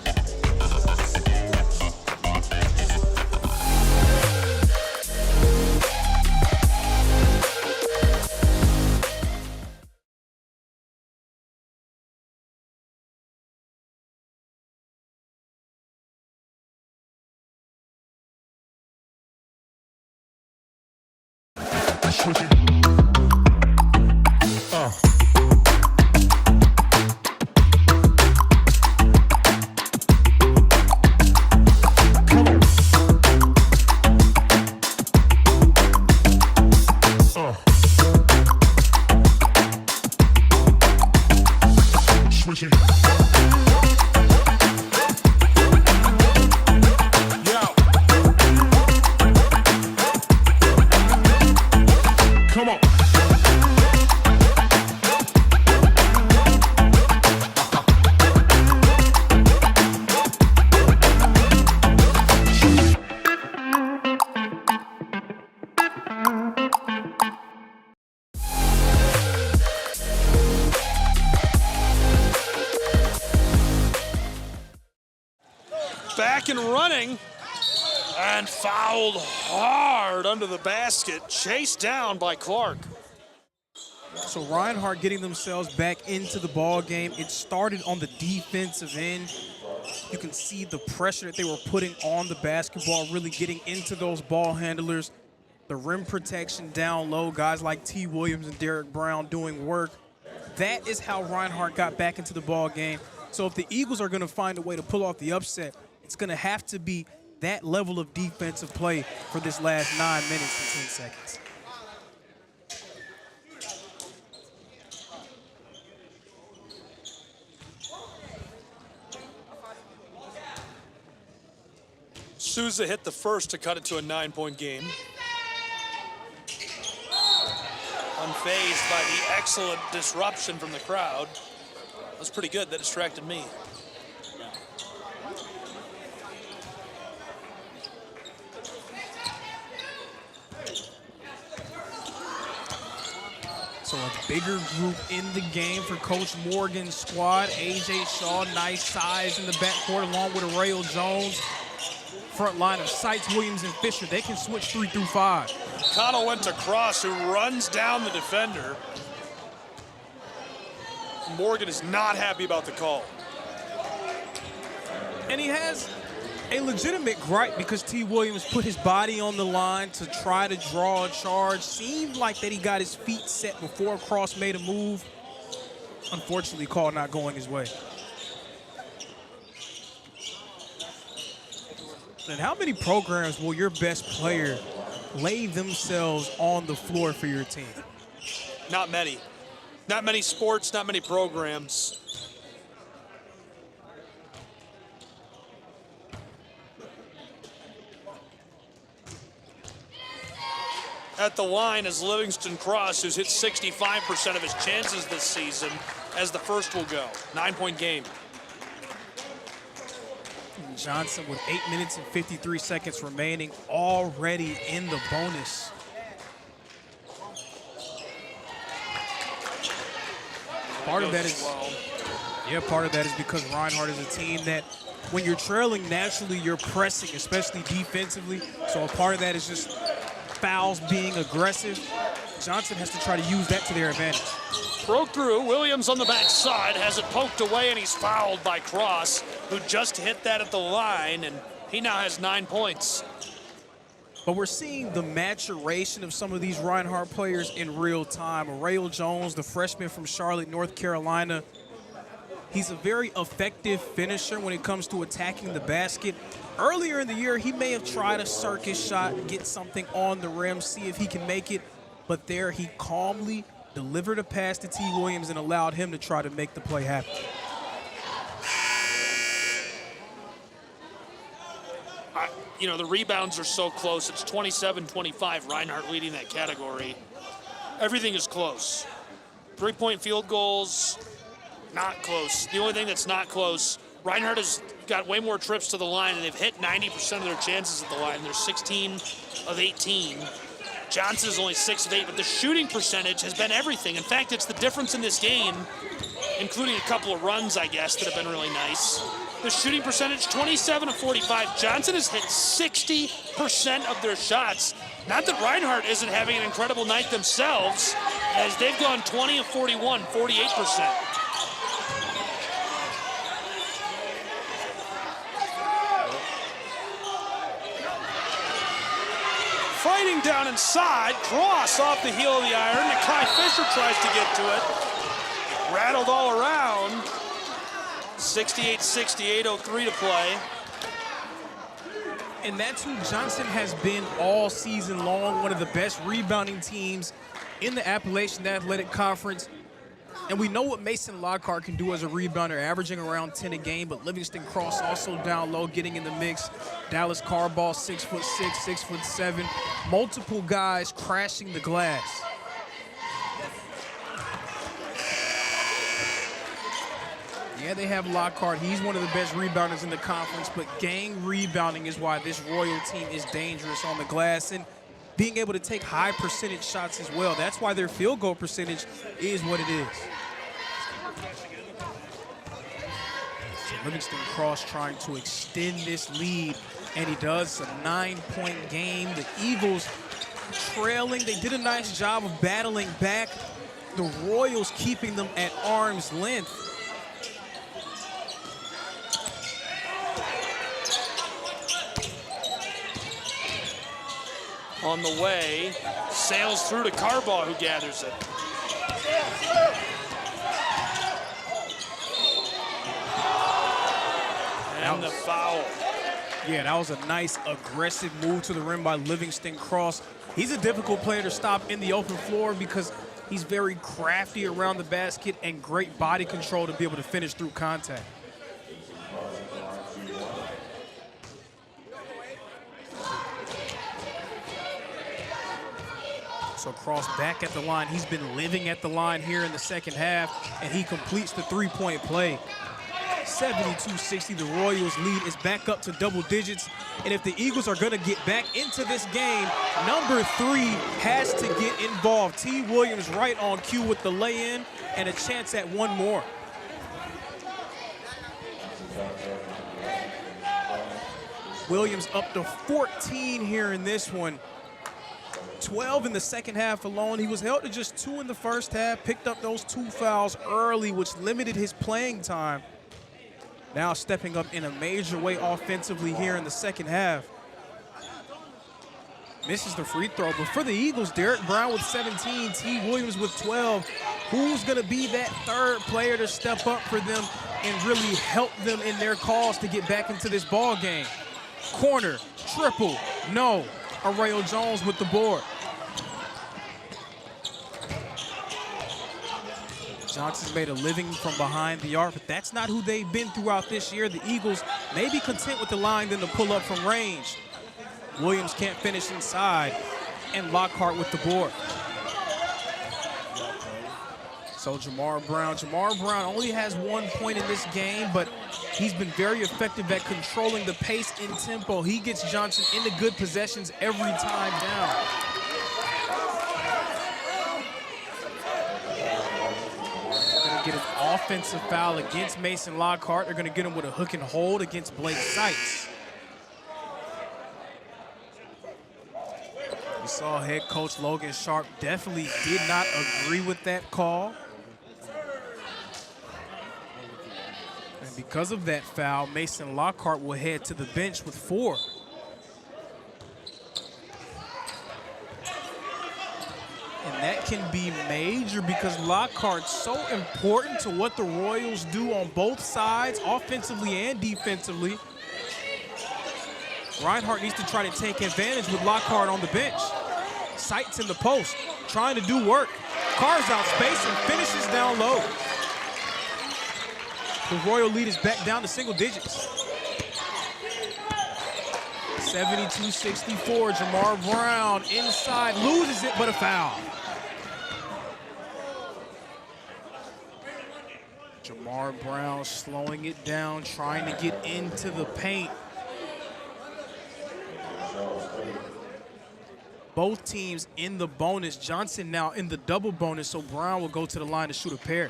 Back and running, and fouled hard under the basket, chased down by Clark. So Reinhardt getting themselves back into the ball game. It started on the defensive end. You can see the pressure that they were putting on the basketball, really getting into those ball handlers. The rim protection down low, guys like T. Williams and Derek Brown doing work. That is how Reinhardt got back into the ball game. So if the Eagles are going to find a way to pull off the upset, it's going to have to be that level of defensive play for this last 9 minutes and 10 seconds. Souza hit the first to cut it to a 9-point game. Unfazed by the excellent disruption from the crowd. That was pretty good. That distracted me. So a bigger group in the game for Coach Morgan's squad. A.J. Shaw, nice size in the backcourt along with Rail Jones. Front line of Seitz, Williams, and Fisher. They can switch 3 through 5. Connell went to Cross, who runs down the defender. Morgan is not happy about the call. And he has a legitimate gripe because T. Williams put his body on the line to try to draw a charge. Seemed like that he got his feet set before Cross made a move. Unfortunately, call not going his way. And how many programs will your best player lay themselves on the floor for your team? Not many. Not many sports, not many programs. At the line is Livingston Cross, who's hit 65% of his chances this season, as the first will go. 9-point game. Johnson with 8 minutes and 53 seconds remaining, already in the bonus. Part of that is because Reinhardt is a team that when you're trailing, naturally you're pressing, especially defensively. So a part of that is just fouls being aggressive. Johnson has to try to use that to their advantage. Broke through, Williams on the backside, has it poked away, and he's fouled by Cross, who just hit that at the line, and he now has 9 points. But we're seeing the maturation of some of these Reinhardt players in real time. Rail Jones, the freshman from Charlotte, North Carolina, he's a very effective finisher when it comes to attacking the basket. Earlier in the year, he may have tried a circus shot, get something on the rim, see if he can make it. But there, he calmly delivered a pass to T. Williams and allowed him to try to make the play happen. You know, the rebounds are so close. It's 27-25, Reinhardt leading that category. Everything is close. 3-point field goals, not close. The only thing that's not close, Reinhardt has got way more trips to the line, and they've hit 90% of their chances at the line. They're 16 of 18. Johnson is only 6 of 8, but the shooting percentage has been everything. In fact, it's the difference in this game, including a couple of runs, I guess, that have been really nice. The shooting percentage, 27 of 45. Johnson has hit 60% of their shots. Not that Reinhardt isn't having an incredible night themselves, as they've gone 20 of 41, 48%. Fighting down inside, cross off the heel of the iron. Nakai Fisher tries to get to it. Rattled all around. 68-68, 0-3 to play. And that's who Johnson has been all season long, one of the best rebounding teams in the Appalachian Athletic Conference. And we know what Mason Lockhart can do as a rebounder, averaging around 10 a game, but Livingston Cross also down low, getting in the mix. Dallas Carball, 6'6", 6'7", multiple guys crashing the glass. Yeah, they have Lockhart. He's one of the best rebounders in the conference, but gang rebounding is why this Royal team is dangerous on the glass, and being able to take high percentage shots as well. That's why their field goal percentage is what it is. So Livingston Cross trying to extend this lead, and he does. A 9-point game. The Eagles trailing. They did a nice job of battling back. The Royals keeping them at arm's length. On the way, sails through to Carball, who gathers it. And the foul. Yeah, that was a nice aggressive move to the rim by Livingston Cross. He's a difficult player to stop in the open floor because he's very crafty around the basket and great body control to be able to finish through contact. So Cross back at the line. He's been living at the line here in the second half, and he completes the three-point play. 72-60, the Royals lead is back up to double digits. And if the Eagles are gonna get back into this game, number 3 has to get involved. T. Williams right on cue with the lay-in and a chance at one more. Williams up to 14 here in this one. 12 in the second half alone. He was held to just 2 in the first half, picked up those 2 fouls early, which limited his playing time. Now stepping up in a major way offensively here in the second half. Misses the free throw, but for the Eagles, Derek Brown with 17, T. Williams with 12. Who's gonna be that third player to step up for them and really help them in their cause to get back into this ball game? Corner, triple, no. Arreo Jones with the board. Johnson's made a living from behind the arc, but that's not who they've been throughout this year. The Eagles may be content with the line than to pull up from range. Williams can't finish inside, and Lockhart with the board. So Jamar Brown only has 1 point in this game, but he's been very effective at controlling the pace and tempo. He gets Johnson into good possessions every time down. They're gonna get an offensive foul against Mason Lockhart. They're gonna get him with a hook and hold against Blake Seitz. We saw head coach Logan Sharp definitely did not agree with that call. And because of that foul, Mason Lockhart will head to the bench with 4. And that can be major because Lockhart's so important to what the Royals do on both sides, offensively and defensively. Reinhardt needs to try to take advantage with Lockhart on the bench. Sights in the post, trying to do work. Carves out space and finishes down low. The Royal lead is back down to single digits. 72-64, Jamar Brown inside, loses it, but a foul. Jamar Brown slowing it down, trying to get into the paint. both teams in the bonus. Johnson now in the double bonus, so Brown will go to the line to shoot a pair.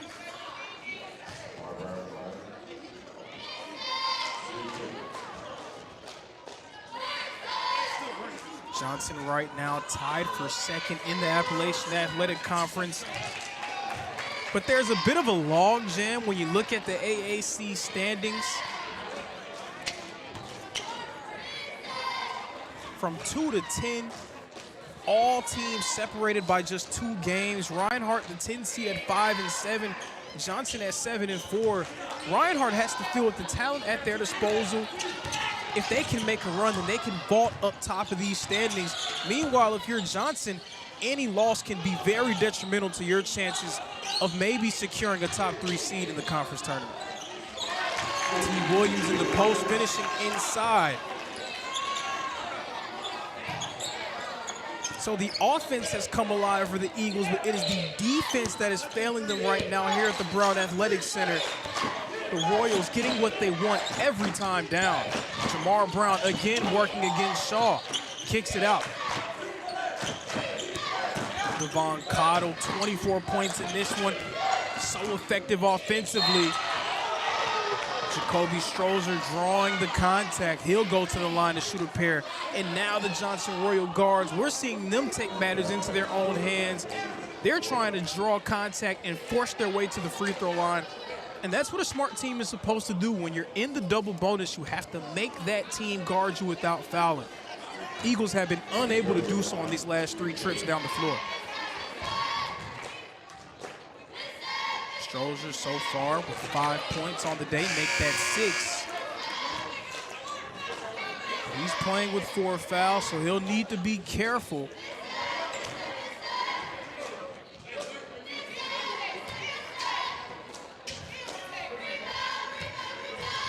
Johnson right now tied for second in the Appalachian Athletic Conference. But there's a bit of a log jam when you look at the AAC standings. From 2 to 10, all teams separated by just 2 games. Reinhardt, the 10 seed at 5 and 7. Johnson at 7 and 4. Reinhardt has to feel with the talent at their disposal. If they can make a run, then they can vault up top of these standings. Meanwhile, if you're Johnson, any loss can be very detrimental to your chances of maybe securing a top 3 seed in the conference tournament. T. Williams in the post, finishing inside. So the offense has come alive for the Eagles, but it is the defense that is failing them right now here at the Brown Athletic Center. The Royals getting what they want every time down. Jamar Brown again working against Shaw. Kicks it out. Devon Cottle, 24 points in this one. So effective offensively. Jacoby Strozer drawing the contact. He'll go to the line to shoot a pair. And now the Johnson Royal guards, we're seeing them take matters into their own hands. They're trying to draw contact and force their way to the free throw line. And that's what a smart team is supposed to do. When you're in the double bonus, you have to make that team guard you without fouling. Eagles have been unable to do so on these last 3 trips down the floor. Strozer so far with 5 points on the day, make that 6. He's playing with 4 fouls, so he'll need to be careful.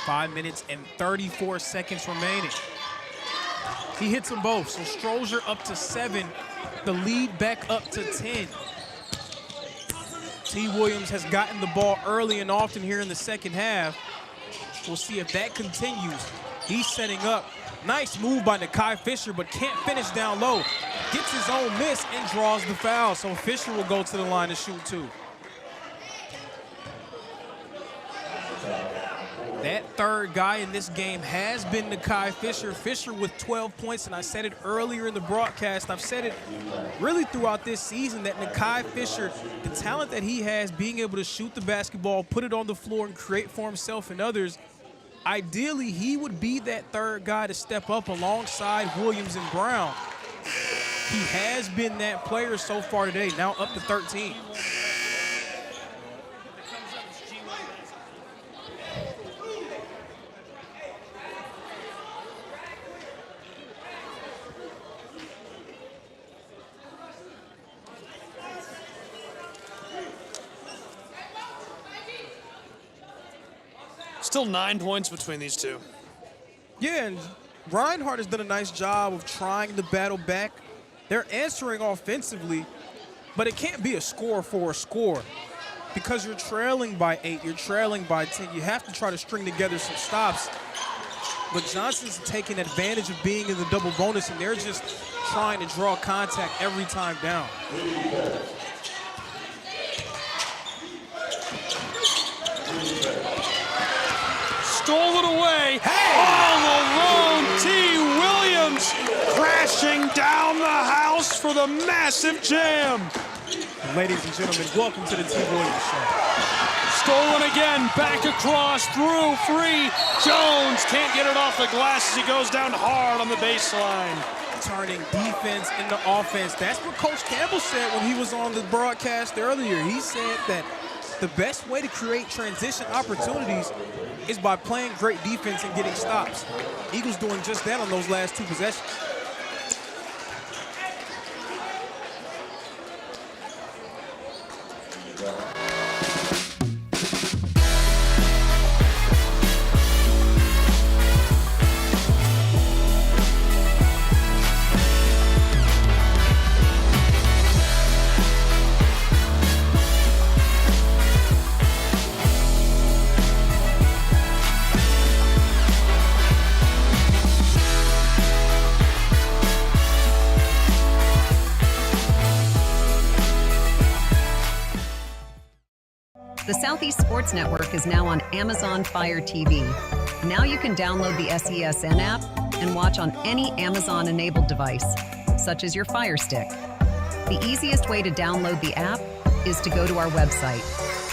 Five minutes and 34 seconds remaining. He hits them both, so Strozer up to 7, the lead back up to 10. T. Williams has gotten the ball early and often here in the second half. We'll see if that continues. He's setting up. Nice move by Nakai Fisher, but can't finish down low. Gets his own miss and draws the foul, so Fisher will go to the line to shoot 2. That third guy in this game has been Nakai Fisher. Fisher with 12 points, and I said it earlier in the broadcast. I've said it really throughout this season that Nakai Fisher, the talent that he has, being able to shoot the basketball, put it on the floor, and create for himself and others, ideally he would be that third guy to step up alongside Williams and Brown. He has been that player so far today, now up to 13. Still 9 points between these two. Yeah, and Reinhardt has done a nice job of trying to battle back. They're answering offensively, but it can't be a score for a score because you're trailing by 8, you're trailing by 10. You have to try to string together some stops. But Johnson's taking advantage of being in the double bonus, and they're just trying to draw contact every time down. Stole it away. All alone, T. Williams crashing down the house for the massive jam. Ladies and gentlemen, welcome to the T. Williams Show. Stolen again, back across, through, free. Jones can't get it off the glass as he goes down hard on the baseline. Turning defense into offense. That's what Coach Campbell said when he was on the broadcast earlier. He said that the best way to create transition opportunities is by playing great defense and getting stops. Eagles doing just that on those last 2 possessions. The Southeast Sports Network is now on Amazon Fire TV. Now you can download the SESN app and watch on any Amazon-enabled device, such as your Fire Stick. The easiest way to download the app is to go to our website,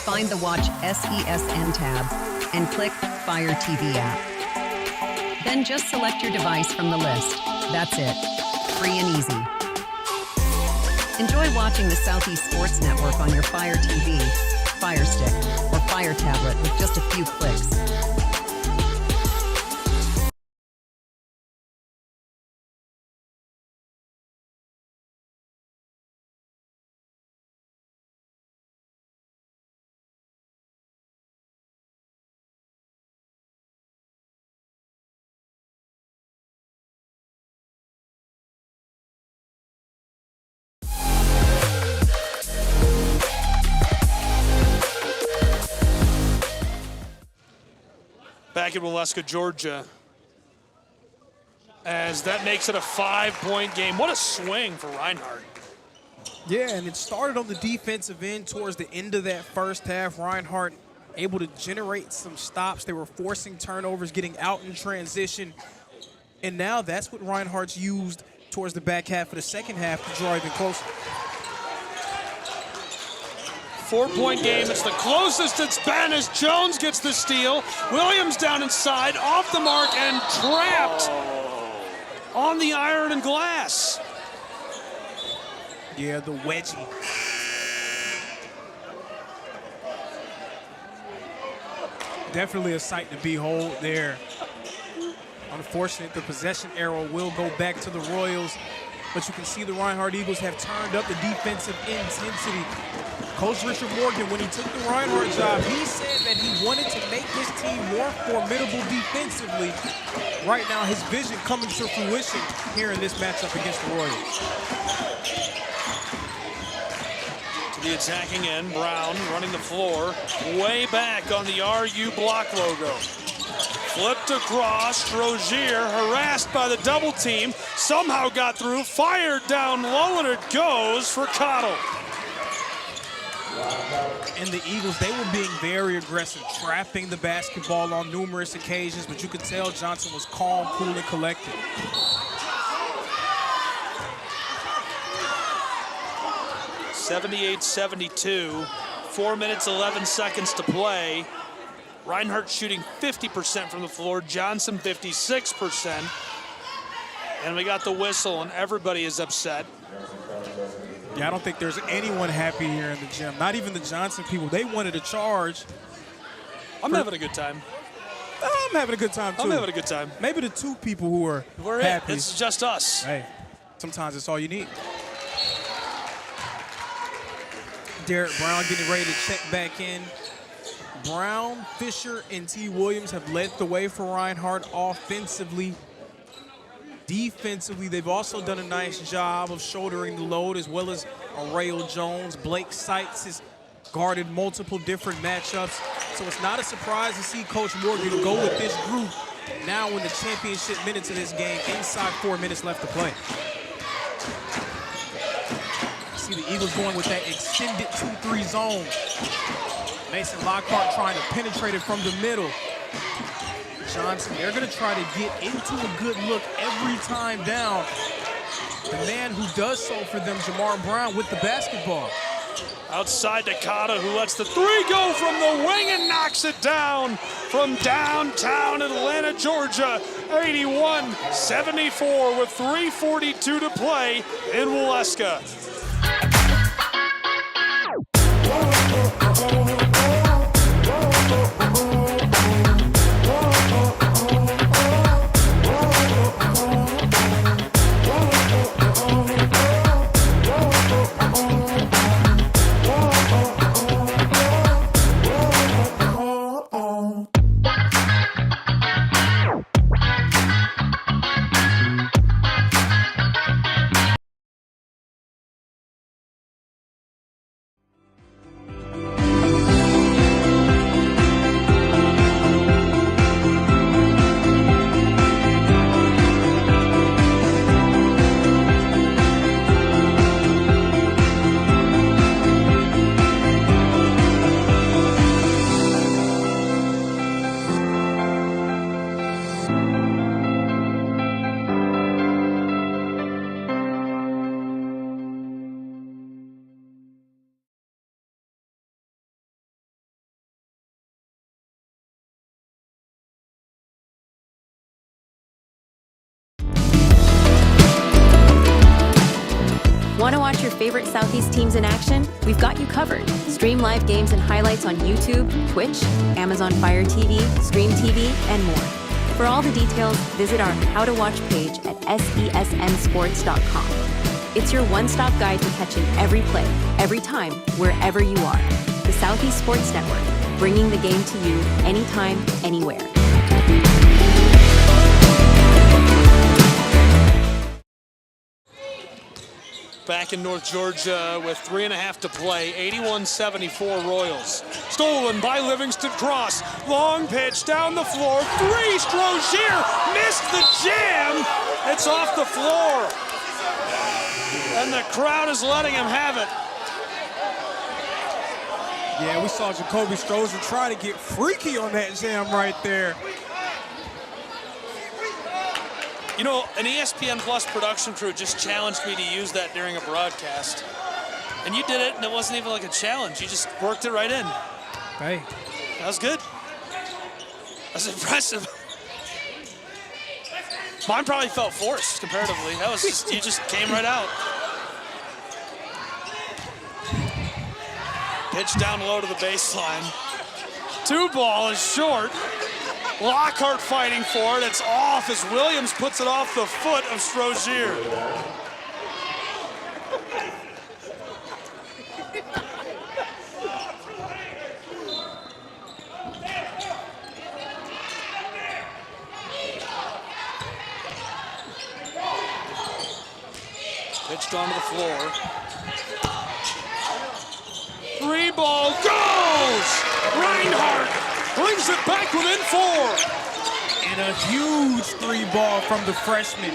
find the Watch SESN tab, and click Fire TV app. Then just select your device from the list. That's it. Free and easy. Enjoy watching the Southeast Sports Network on your Fire TV, Fire Stick, or Fire tablet with just a few clicks. Back in Waleska, Georgia, as that makes it a 5-point game. What a swing for Reinhardt. Yeah, and it started on the defensive end towards the end of that first half. Reinhardt able to generate some stops. They were forcing turnovers, getting out in transition. And now that's what Reinhardt's used towards the back half of the second half to draw even closer. 4-point game. It's the closest it's been as Jones gets the steal. Williams down inside, off the mark, and trapped on the iron and glass. Yeah, the wedgie. Definitely a sight to behold there. Unfortunate, the possession arrow will go back to the Royals, but you can see the Reinhardt Eagles have turned up the defensive intensity. Coach Richard Morgan, when he took the Reinhardt job, he said that he wanted to make his team more formidable defensively. Right now, his vision coming to fruition here in this matchup against the Royals. To the attacking end, Brown running the floor, way back on the RU block logo. Flipped across, Rozier harassed by the double team, somehow got through, fired down low, and it goes for Cottle. And the Eagles, they were being very aggressive, trapping the basketball on numerous occasions, but you could tell Johnson was calm, cool, and collected. (78-72), 4 minutes, 11 seconds to play. Reinhardt shooting 50% from the floor, Johnson 56%. And we got the whistle, and everybody is upset. Yeah, I don't think there's anyone happy here in the gym. Not even the Johnson people. They wanted a charge. I'm having a good time. I'm having a good time, too. I'm having a good time. Maybe the two people who are We're happy. It's just us. Hey, sometimes it's all you need. Derek Brown getting ready to check back in. Brown, Fisher, and T. Williams have led the way for Reinhardt offensively. Defensively, they've also done a nice job of shouldering the load, as well as Arail Jones. Blake Seitz has guarded multiple different matchups. So it's not a surprise to see Coach Morgan go with this group now in the championship minutes of this game, inside 4 minutes left to play. See the Eagles going with that extended 2-3 zone. Mason Lockhart trying to penetrate it from the middle. Johnson, they're going to try to get into a good look every time down. The man who does so for them, Jamar Brown, with the basketball. Outside Takata, who lets the three go from the wing and knocks it down from downtown Atlanta, Georgia. 81-74 with 3:42 to play in Waleska. favorite Southeast teams in action, we've got you covered. Stream live games and highlights on YouTube, Twitch, Amazon Fire TV, Stream TV, and more. For all the details, visit our How to Watch page at sesnsports.com. It's your one-stop guide to catching every play, every time, wherever you are. The Southeast Sports Network, bringing the game to you anytime, anywhere. Back in North Georgia with 3.5 to play, 81-74 Royals. Stolen by Livingston Cross. Long pitch down the floor. Three, Strozier missed the jam. It's off the floor. And the crowd is letting him have it. Yeah, we saw Jacoby Strozier try to get freaky on that jam right there. You know, an ESPN Plus production crew just challenged me to use that during a broadcast. And you did it, and it wasn't even like a challenge. You just worked it right in. Hey. That was good. That's impressive. Mine probably felt forced comparatively. That was just, you just came right out. Pitch down low to the baseline. 2-ball is short. Lockhart fighting for it. It's off as Williams puts it off the foot of Strozier. Pitched onto the floor. 3-ball goes! Reinhardt brings it back within 4. And a huge 3-ball from the freshman.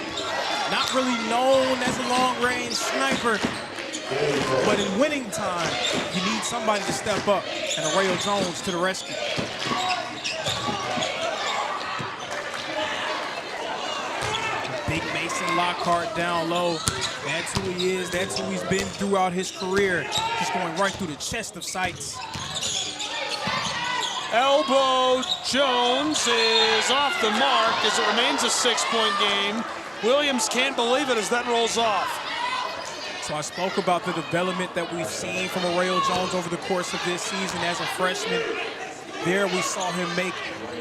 Not really known as a long-range sniper, but in winning time, you need somebody to step up, and Arrayo Jones to the rescue. Big Mason Lockhart down low. That's who he is. That's who he's been throughout his career. Just going right through the chest of Sights. Elbow Jones is off the mark as it remains a 6-point game. Williams can't believe it as that rolls off. So I spoke about the development that we've seen from Arrayo Jones over the course of this season as a freshman. There we saw him make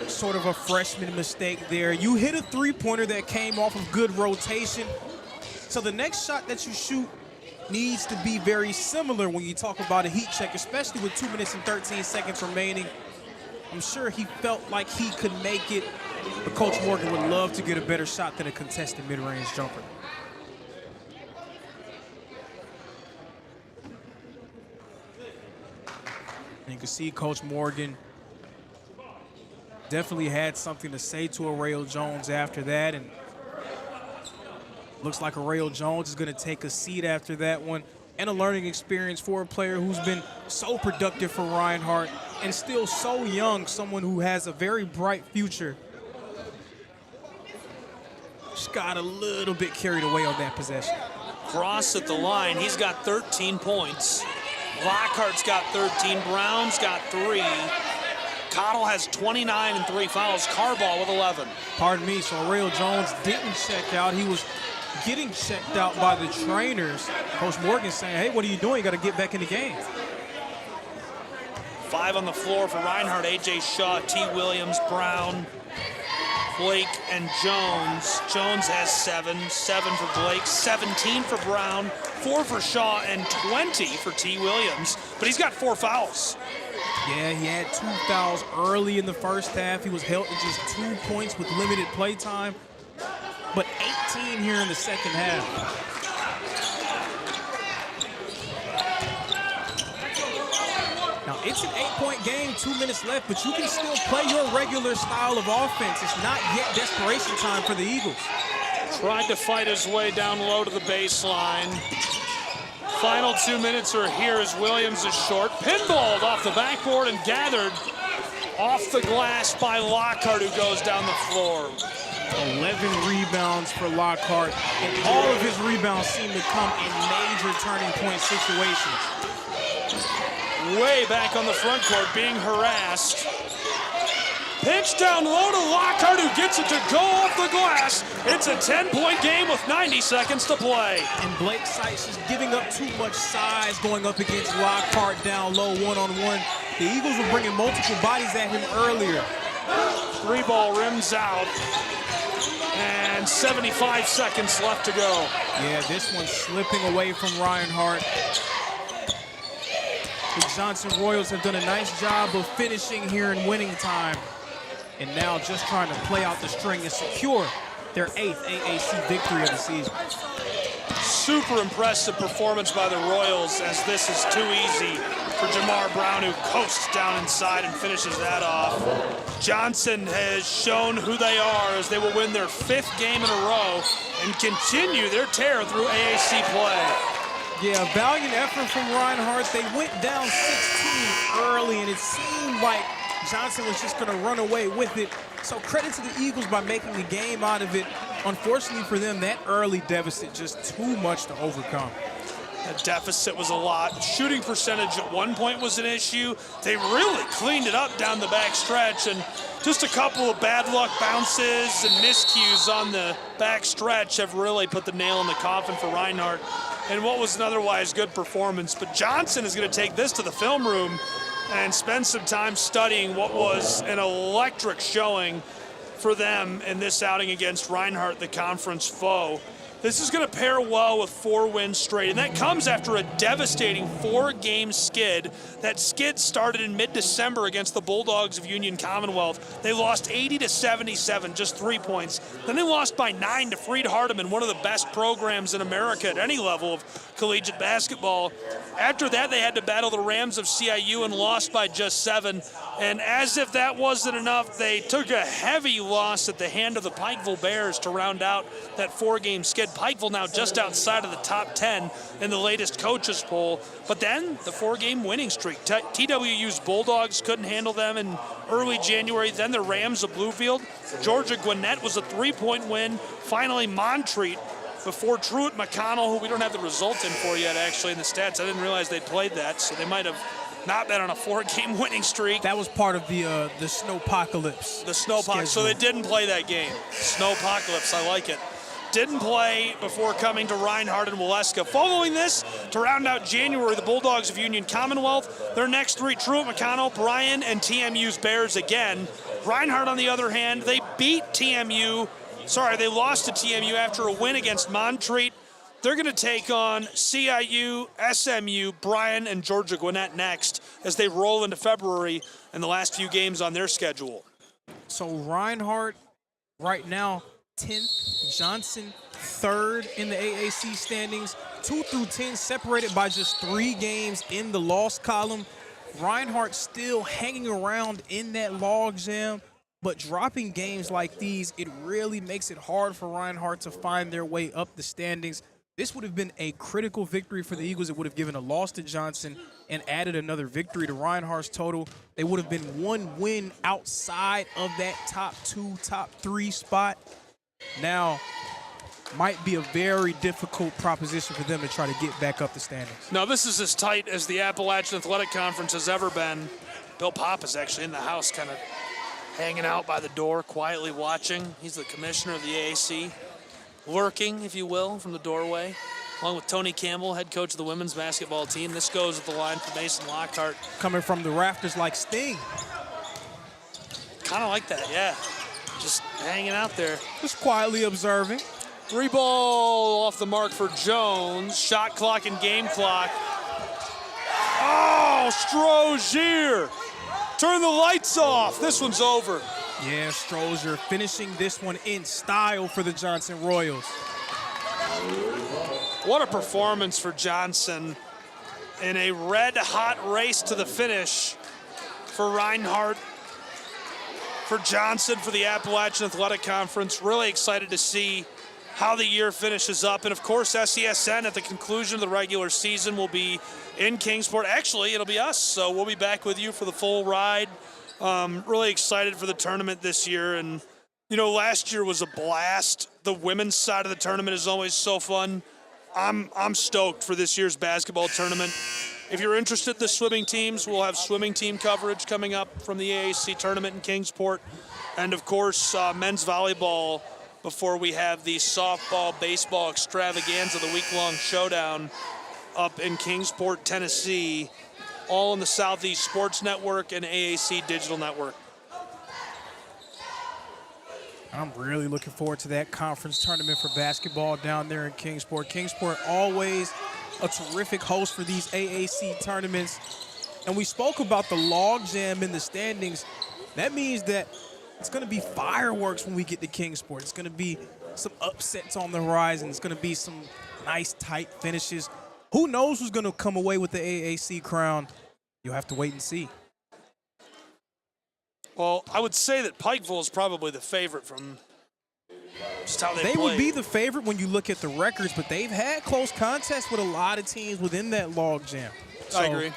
sort of a freshman mistake there. You hit a 3-pointer that came off of good rotation. So the next shot that you shoot needs to be very similar when you talk about a heat check, especially with 2 minutes and 13 seconds remaining. I'm sure he felt like he could make it, but Coach Morgan would love to get a better shot than a contested mid-range jumper. And you can see Coach Morgan definitely had something to say to Arrayo Jones after that, and looks like Arrayo Jones is going to take a seat after that one, and a learning experience for a player who's been so productive for Reinhardt and still so young, someone who has a very bright future. Just got a little bit carried away on that possession. Cross at the line, he's got 13 points. Lockhart's got 13, Brown's got 3. Cottle has 29 and 3 fouls, Carball with 11. Pardon me, so Arrayo Jones didn't check out. He was getting checked out by the trainers. Coach Morgan saying, hey, what are you doing? You got to get back in the game. 5 on the floor for Reinhardt, A.J. Shaw, T. Williams, Brown, Blake, and Jones. Jones has 7 for Blake, 17 for Brown, 4 for Shaw, and 20 for T. Williams. But he's got 4 fouls. Yeah, he had 2 fouls early in the first half. He was held to just 2 points with limited play time, but 18 here in the second half. Now, it's an 8-point game, 2 minutes left, but you can still play your regular style of offense. It's not yet desperation time for the Eagles. Tried to fight his way down low to the baseline. Final 2 minutes are here as Williams is short. Pinballed off the backboard and gathered off the glass by Lockhart, who goes down the floor. 11 rebounds for Lockhart, and all of his rebounds seem to come in major turning point situations. Way back on the front court, being harassed. Pitch down low to Lockhart, who gets it to go off the glass. It's a 10-point game with 90 seconds to play. And Blake Sykes is giving up too much size going up against Lockhart down low one-on-one. The Eagles were bringing multiple bodies at him earlier. 3-ball rims out. And 75 seconds left to go. Yeah, this one's slipping away from Reinhardt. The Johnson Royals have done a nice job of finishing here in winning time. And now just trying to play out the string and secure their 8th AAC victory of the season. Super impressive performance by the Royals, as this is too easy for Jamar Brown, who coasts down inside and finishes that off. Johnson has shown who they are, as they will win their 5th game in a row and continue their tear through AAC play. Yeah, valiant effort from Reinhardt. They went down 16 early, and it seemed like Johnson was just going to run away with it. So credit to the Eagles by making the game out of it. Unfortunately for them, that early deficit just too much to overcome. The deficit was a lot. Shooting percentage at one point was an issue. They really cleaned it up down the back stretch, and just a couple of bad luck bounces and miscues on the back stretch have really put the nail in the coffin for Reinhardt and what was an otherwise good performance. But Johnson is going to take this to the film room and spend some time studying what was an electric showing for them in this outing against Reinhardt, the conference foe. This is going to pair well with 4 wins straight, and that comes after a devastating 4-game skid. That skid started in mid-December against the Bulldogs of Union Commonwealth. They lost 80-77, just 3 points. Then they lost by 9 to Freed Hardeman, one of the best programs in America at any level of collegiate basketball. After that, they had to battle the Rams of CIU and lost by just 7. And as if that wasn't enough, they took a heavy loss at the hand of the Pikeville Bears to round out that 4-game skid. Pikeville now just outside of the top 10 in the latest coaches poll. But then the 4-game winning streak. TWU's Bulldogs couldn't handle them in early January. Then the Rams of Bluefield. Georgia Gwinnett was a 3-point win. Finally Montreat before Truett McConnell, who we don't have the results in for yet actually in the stats. I didn't realize they played that, so they might have not been on a 4-game winning streak. That was part of the snowpocalypse. The snowpocalypse, so they didn't play that game. Snowpocalypse, I like it. Didn't play before coming to Reinhardt and Waleska. Following this, to round out January, the Bulldogs of Union Commonwealth. Their next 3, Truett McConnell, Bryan, and TMU's Bears again. Reinhardt, on the other hand, they lost to TMU after a win against Montreat. They're going to take on CIU, SMU, Bryan, and Georgia Gwinnett next as they roll into February and the last few games on their schedule. So Reinhardt right now 10th, Johnson 3rd in the AAC standings, 2 through 10 separated by just 3 games in the loss column. Reinhardt still hanging around in that logjam, but dropping games like these, it really makes it hard for Reinhardt to find their way up the standings. This would have been a critical victory for the Eagles. It would have given a loss to Johnson and added another victory to Reinhardt's total. They would have been 1 win outside of that top 2, top 3 spot. Now, might be a very difficult proposition for them to try to get back up the standings. Now, this is as tight as the Appalachian Athletic Conference has ever been. Bill Popp is actually in the house, kind of hanging out by the door, quietly watching. He's the commissioner of the AAC, lurking, if you will, from the doorway, along with Tony Campbell, head coach of the women's basketball team. This goes at the line for Mason Lockhart. Coming from the rafters like Sting. Kind of like that, yeah. Just hanging out there. Just quietly observing. 3-ball off the mark for Jones. Shot clock and game clock. Oh, Strozier. Turn the lights off. This one's over. Yeah, Strozier finishing this one in style for the Johnson Royals. What a performance for Johnson in a red-hot race to the finish for Reinhardt, for Johnson, for the Appalachian Athletic Conference. Really excited to see how the year finishes up. And, of course, SESN at the conclusion of the regular season will be in Kingsport. Actually, it'll be us, so we'll be back with you for the full ride. Really excited for the tournament this year. And, you know, last year was a blast. The women's side of the tournament is always so fun. I'm stoked for this year's basketball tournament. If you're interested in the swimming teams, we'll have swimming team coverage coming up from the AAC tournament in Kingsport. And, of course, men's volleyball before we have the softball, baseball extravaganza, the week-long showdown up in Kingsport, Tennessee, all in the Southeast Sports Network and AAC Digital Network. I'm really looking forward to that conference tournament for basketball down there in Kingsport. Kingsport always a terrific host for these AAC tournaments. And we spoke about the logjam in the standings. That means that it's going to be fireworks when we get to Kingsport. It's going to be some upsets on the horizon. It's going to be some nice, tight finishes. Who knows who's going to come away with the AAC crown? You'll have to wait and see. Well, I would say that Pikeville is probably the favorite from just how they would be the favorite when you look at the records, but they've had close contests with a lot of teams within that logjam. I agree.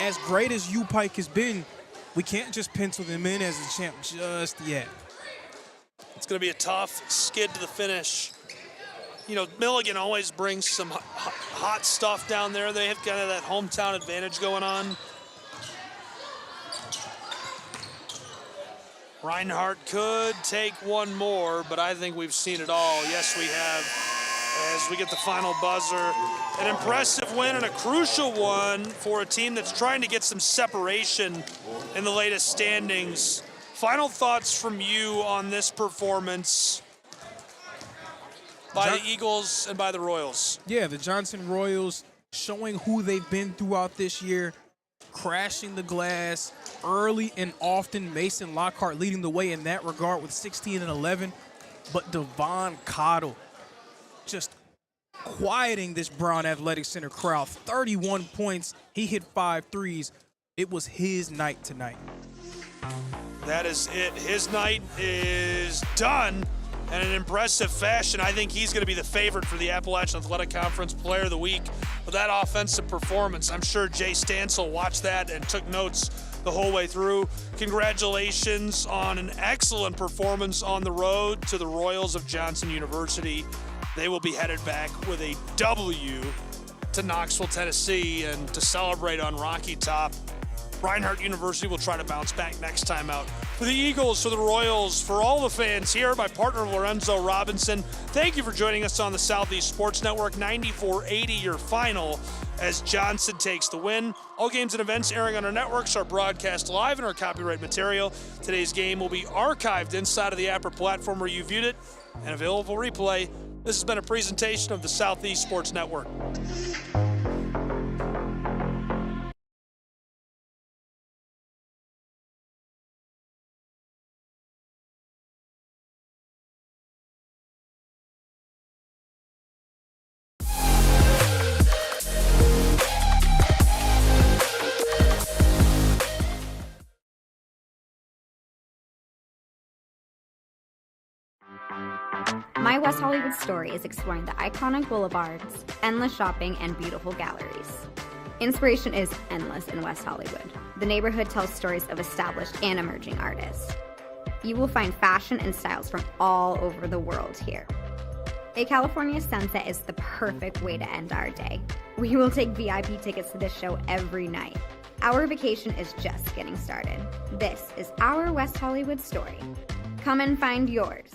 As great as U-Pike has been, we can't just pencil them in as a champ just yet. It's going to be a tough skid to the finish. You know, Milligan always brings some hot stuff down there. They have kind of that hometown advantage going on. Reinhardt could take one more, but I think we've seen it all. Yes, we have. As we get the final buzzer. An impressive win and a crucial one for a team that's trying to get some separation in the latest standings. Final thoughts from you on this performance by the Eagles and by the Royals? Yeah, the Johnson Royals showing who they've been throughout this year, crashing the glass early and often. Mason Lockhart leading the way in that regard with 16 and 11. But Devon Cottle just quieting this Brown Athletic Center crowd. 31 points. He hit 5 threes. It was his night tonight. That is it. His night is done in an impressive fashion. I think he's going to be the favorite for the Appalachian Athletic Conference Player of the Week with that offensive performance. I'm sure Jay Stansel watched that and took notes the whole way through. Congratulations on an excellent performance on the road to the Royals of Johnson University. They will be headed back with a W to Knoxville, Tennessee, and to celebrate on Rocky Top. Reinhardt University will try to bounce back next time out. For the Eagles, for the Royals, for all the fans here, my partner Lorenzo Robinson, thank you for joining us on the Southeast Sports Network. 94-80 your final as Johnson takes the win. All games and events airing on our networks are broadcast live and are copyright material. Today's game will be archived inside of the Apper platform where you viewed it and available for replay. This has been a presentation of the Southeast Sports Network. My West Hollywood story is exploring the iconic boulevards, endless shopping, and beautiful galleries. Inspiration is endless in West Hollywood. The neighborhood tells stories of established and emerging artists. You will find fashion and styles from all over the world here. A California sunset is the perfect way to end our day. We will take VIP tickets to this show every night. Our vacation is just getting started. This is our West Hollywood story. Come and find yours.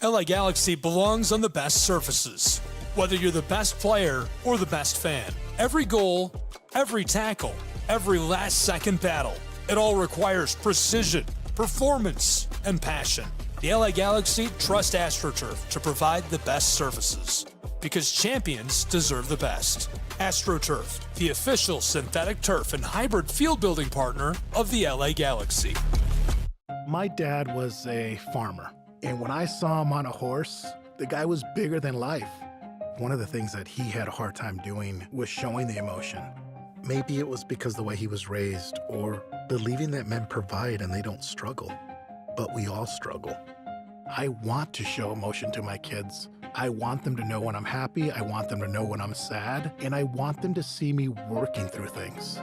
LA Galaxy belongs on the best surfaces. Whether you're the best player or the best fan, every goal, every tackle, every last-second battle, it all requires precision, performance, and passion. The LA Galaxy trust AstroTurf to provide the best surfaces, because champions deserve the best. AstroTurf, the official synthetic turf and hybrid field building partner of the LA Galaxy. My dad was a farmer. And when I saw him on a horse, the guy was bigger than life. One of the things that he had a hard time doing was showing the emotion. Maybe it was because the way he was raised, or believing that men provide and they don't struggle. But we all struggle. I want to show emotion to my kids. I want them to know when I'm happy, I want them to know when I'm sad, and I want them to see me working through things.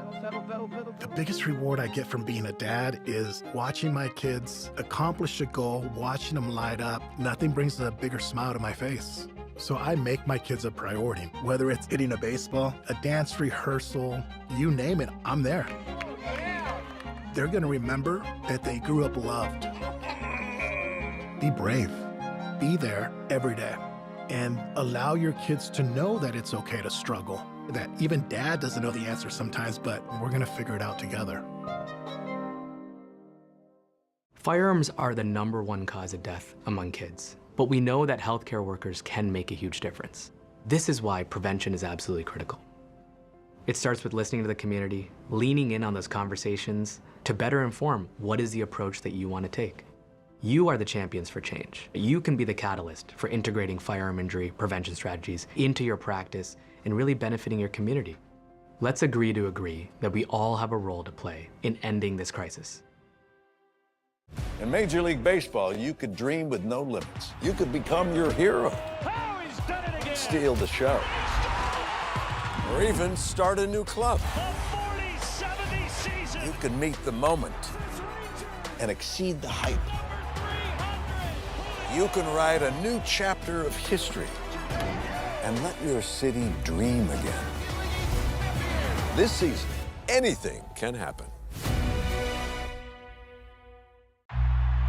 The biggest reward I get from being a dad is watching my kids accomplish a goal, watching them light up. Nothing brings a bigger smile to my face. So I make my kids a priority. Whether it's hitting a baseball, a dance rehearsal, you name it, I'm there. They're gonna remember that they grew up loved. Be brave. Be there every day. And allow your kids to know that it's okay to struggle. That even dad doesn't know the answer sometimes, but we're gonna figure it out together. Firearms are the #1 cause of death among kids, but we know that healthcare workers can make a huge difference. This is why prevention is absolutely critical. It starts with listening to the community, leaning in on those conversations to better inform what is the approach that you want to take. You are the champions for change. You can be the catalyst for integrating firearm injury prevention strategies into your practice and really benefiting your community. Let's agree to agree that we all have a role to play in ending this crisis. In Major League Baseball, you could dream with no limits. You could become your hero. Steal the show. Or even start a new club. You can meet the moment and exceed the hype. You can write a new chapter of history and let your city dream again. This season, anything can happen.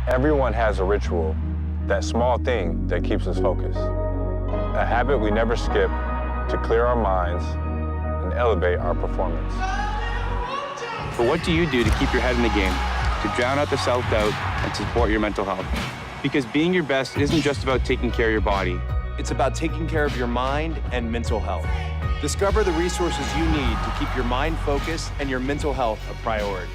Everyone has a ritual, that small thing that keeps us focused. A habit we never skip to clear our minds and elevate our performance. But what do you do to keep your head in the game, to drown out the self-doubt and support your mental health? Because being your best isn't just about taking care of your body. It's about taking care of your mind and mental health. Discover the resources you need to keep your mind focused and your mental health a priority.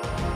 Bye.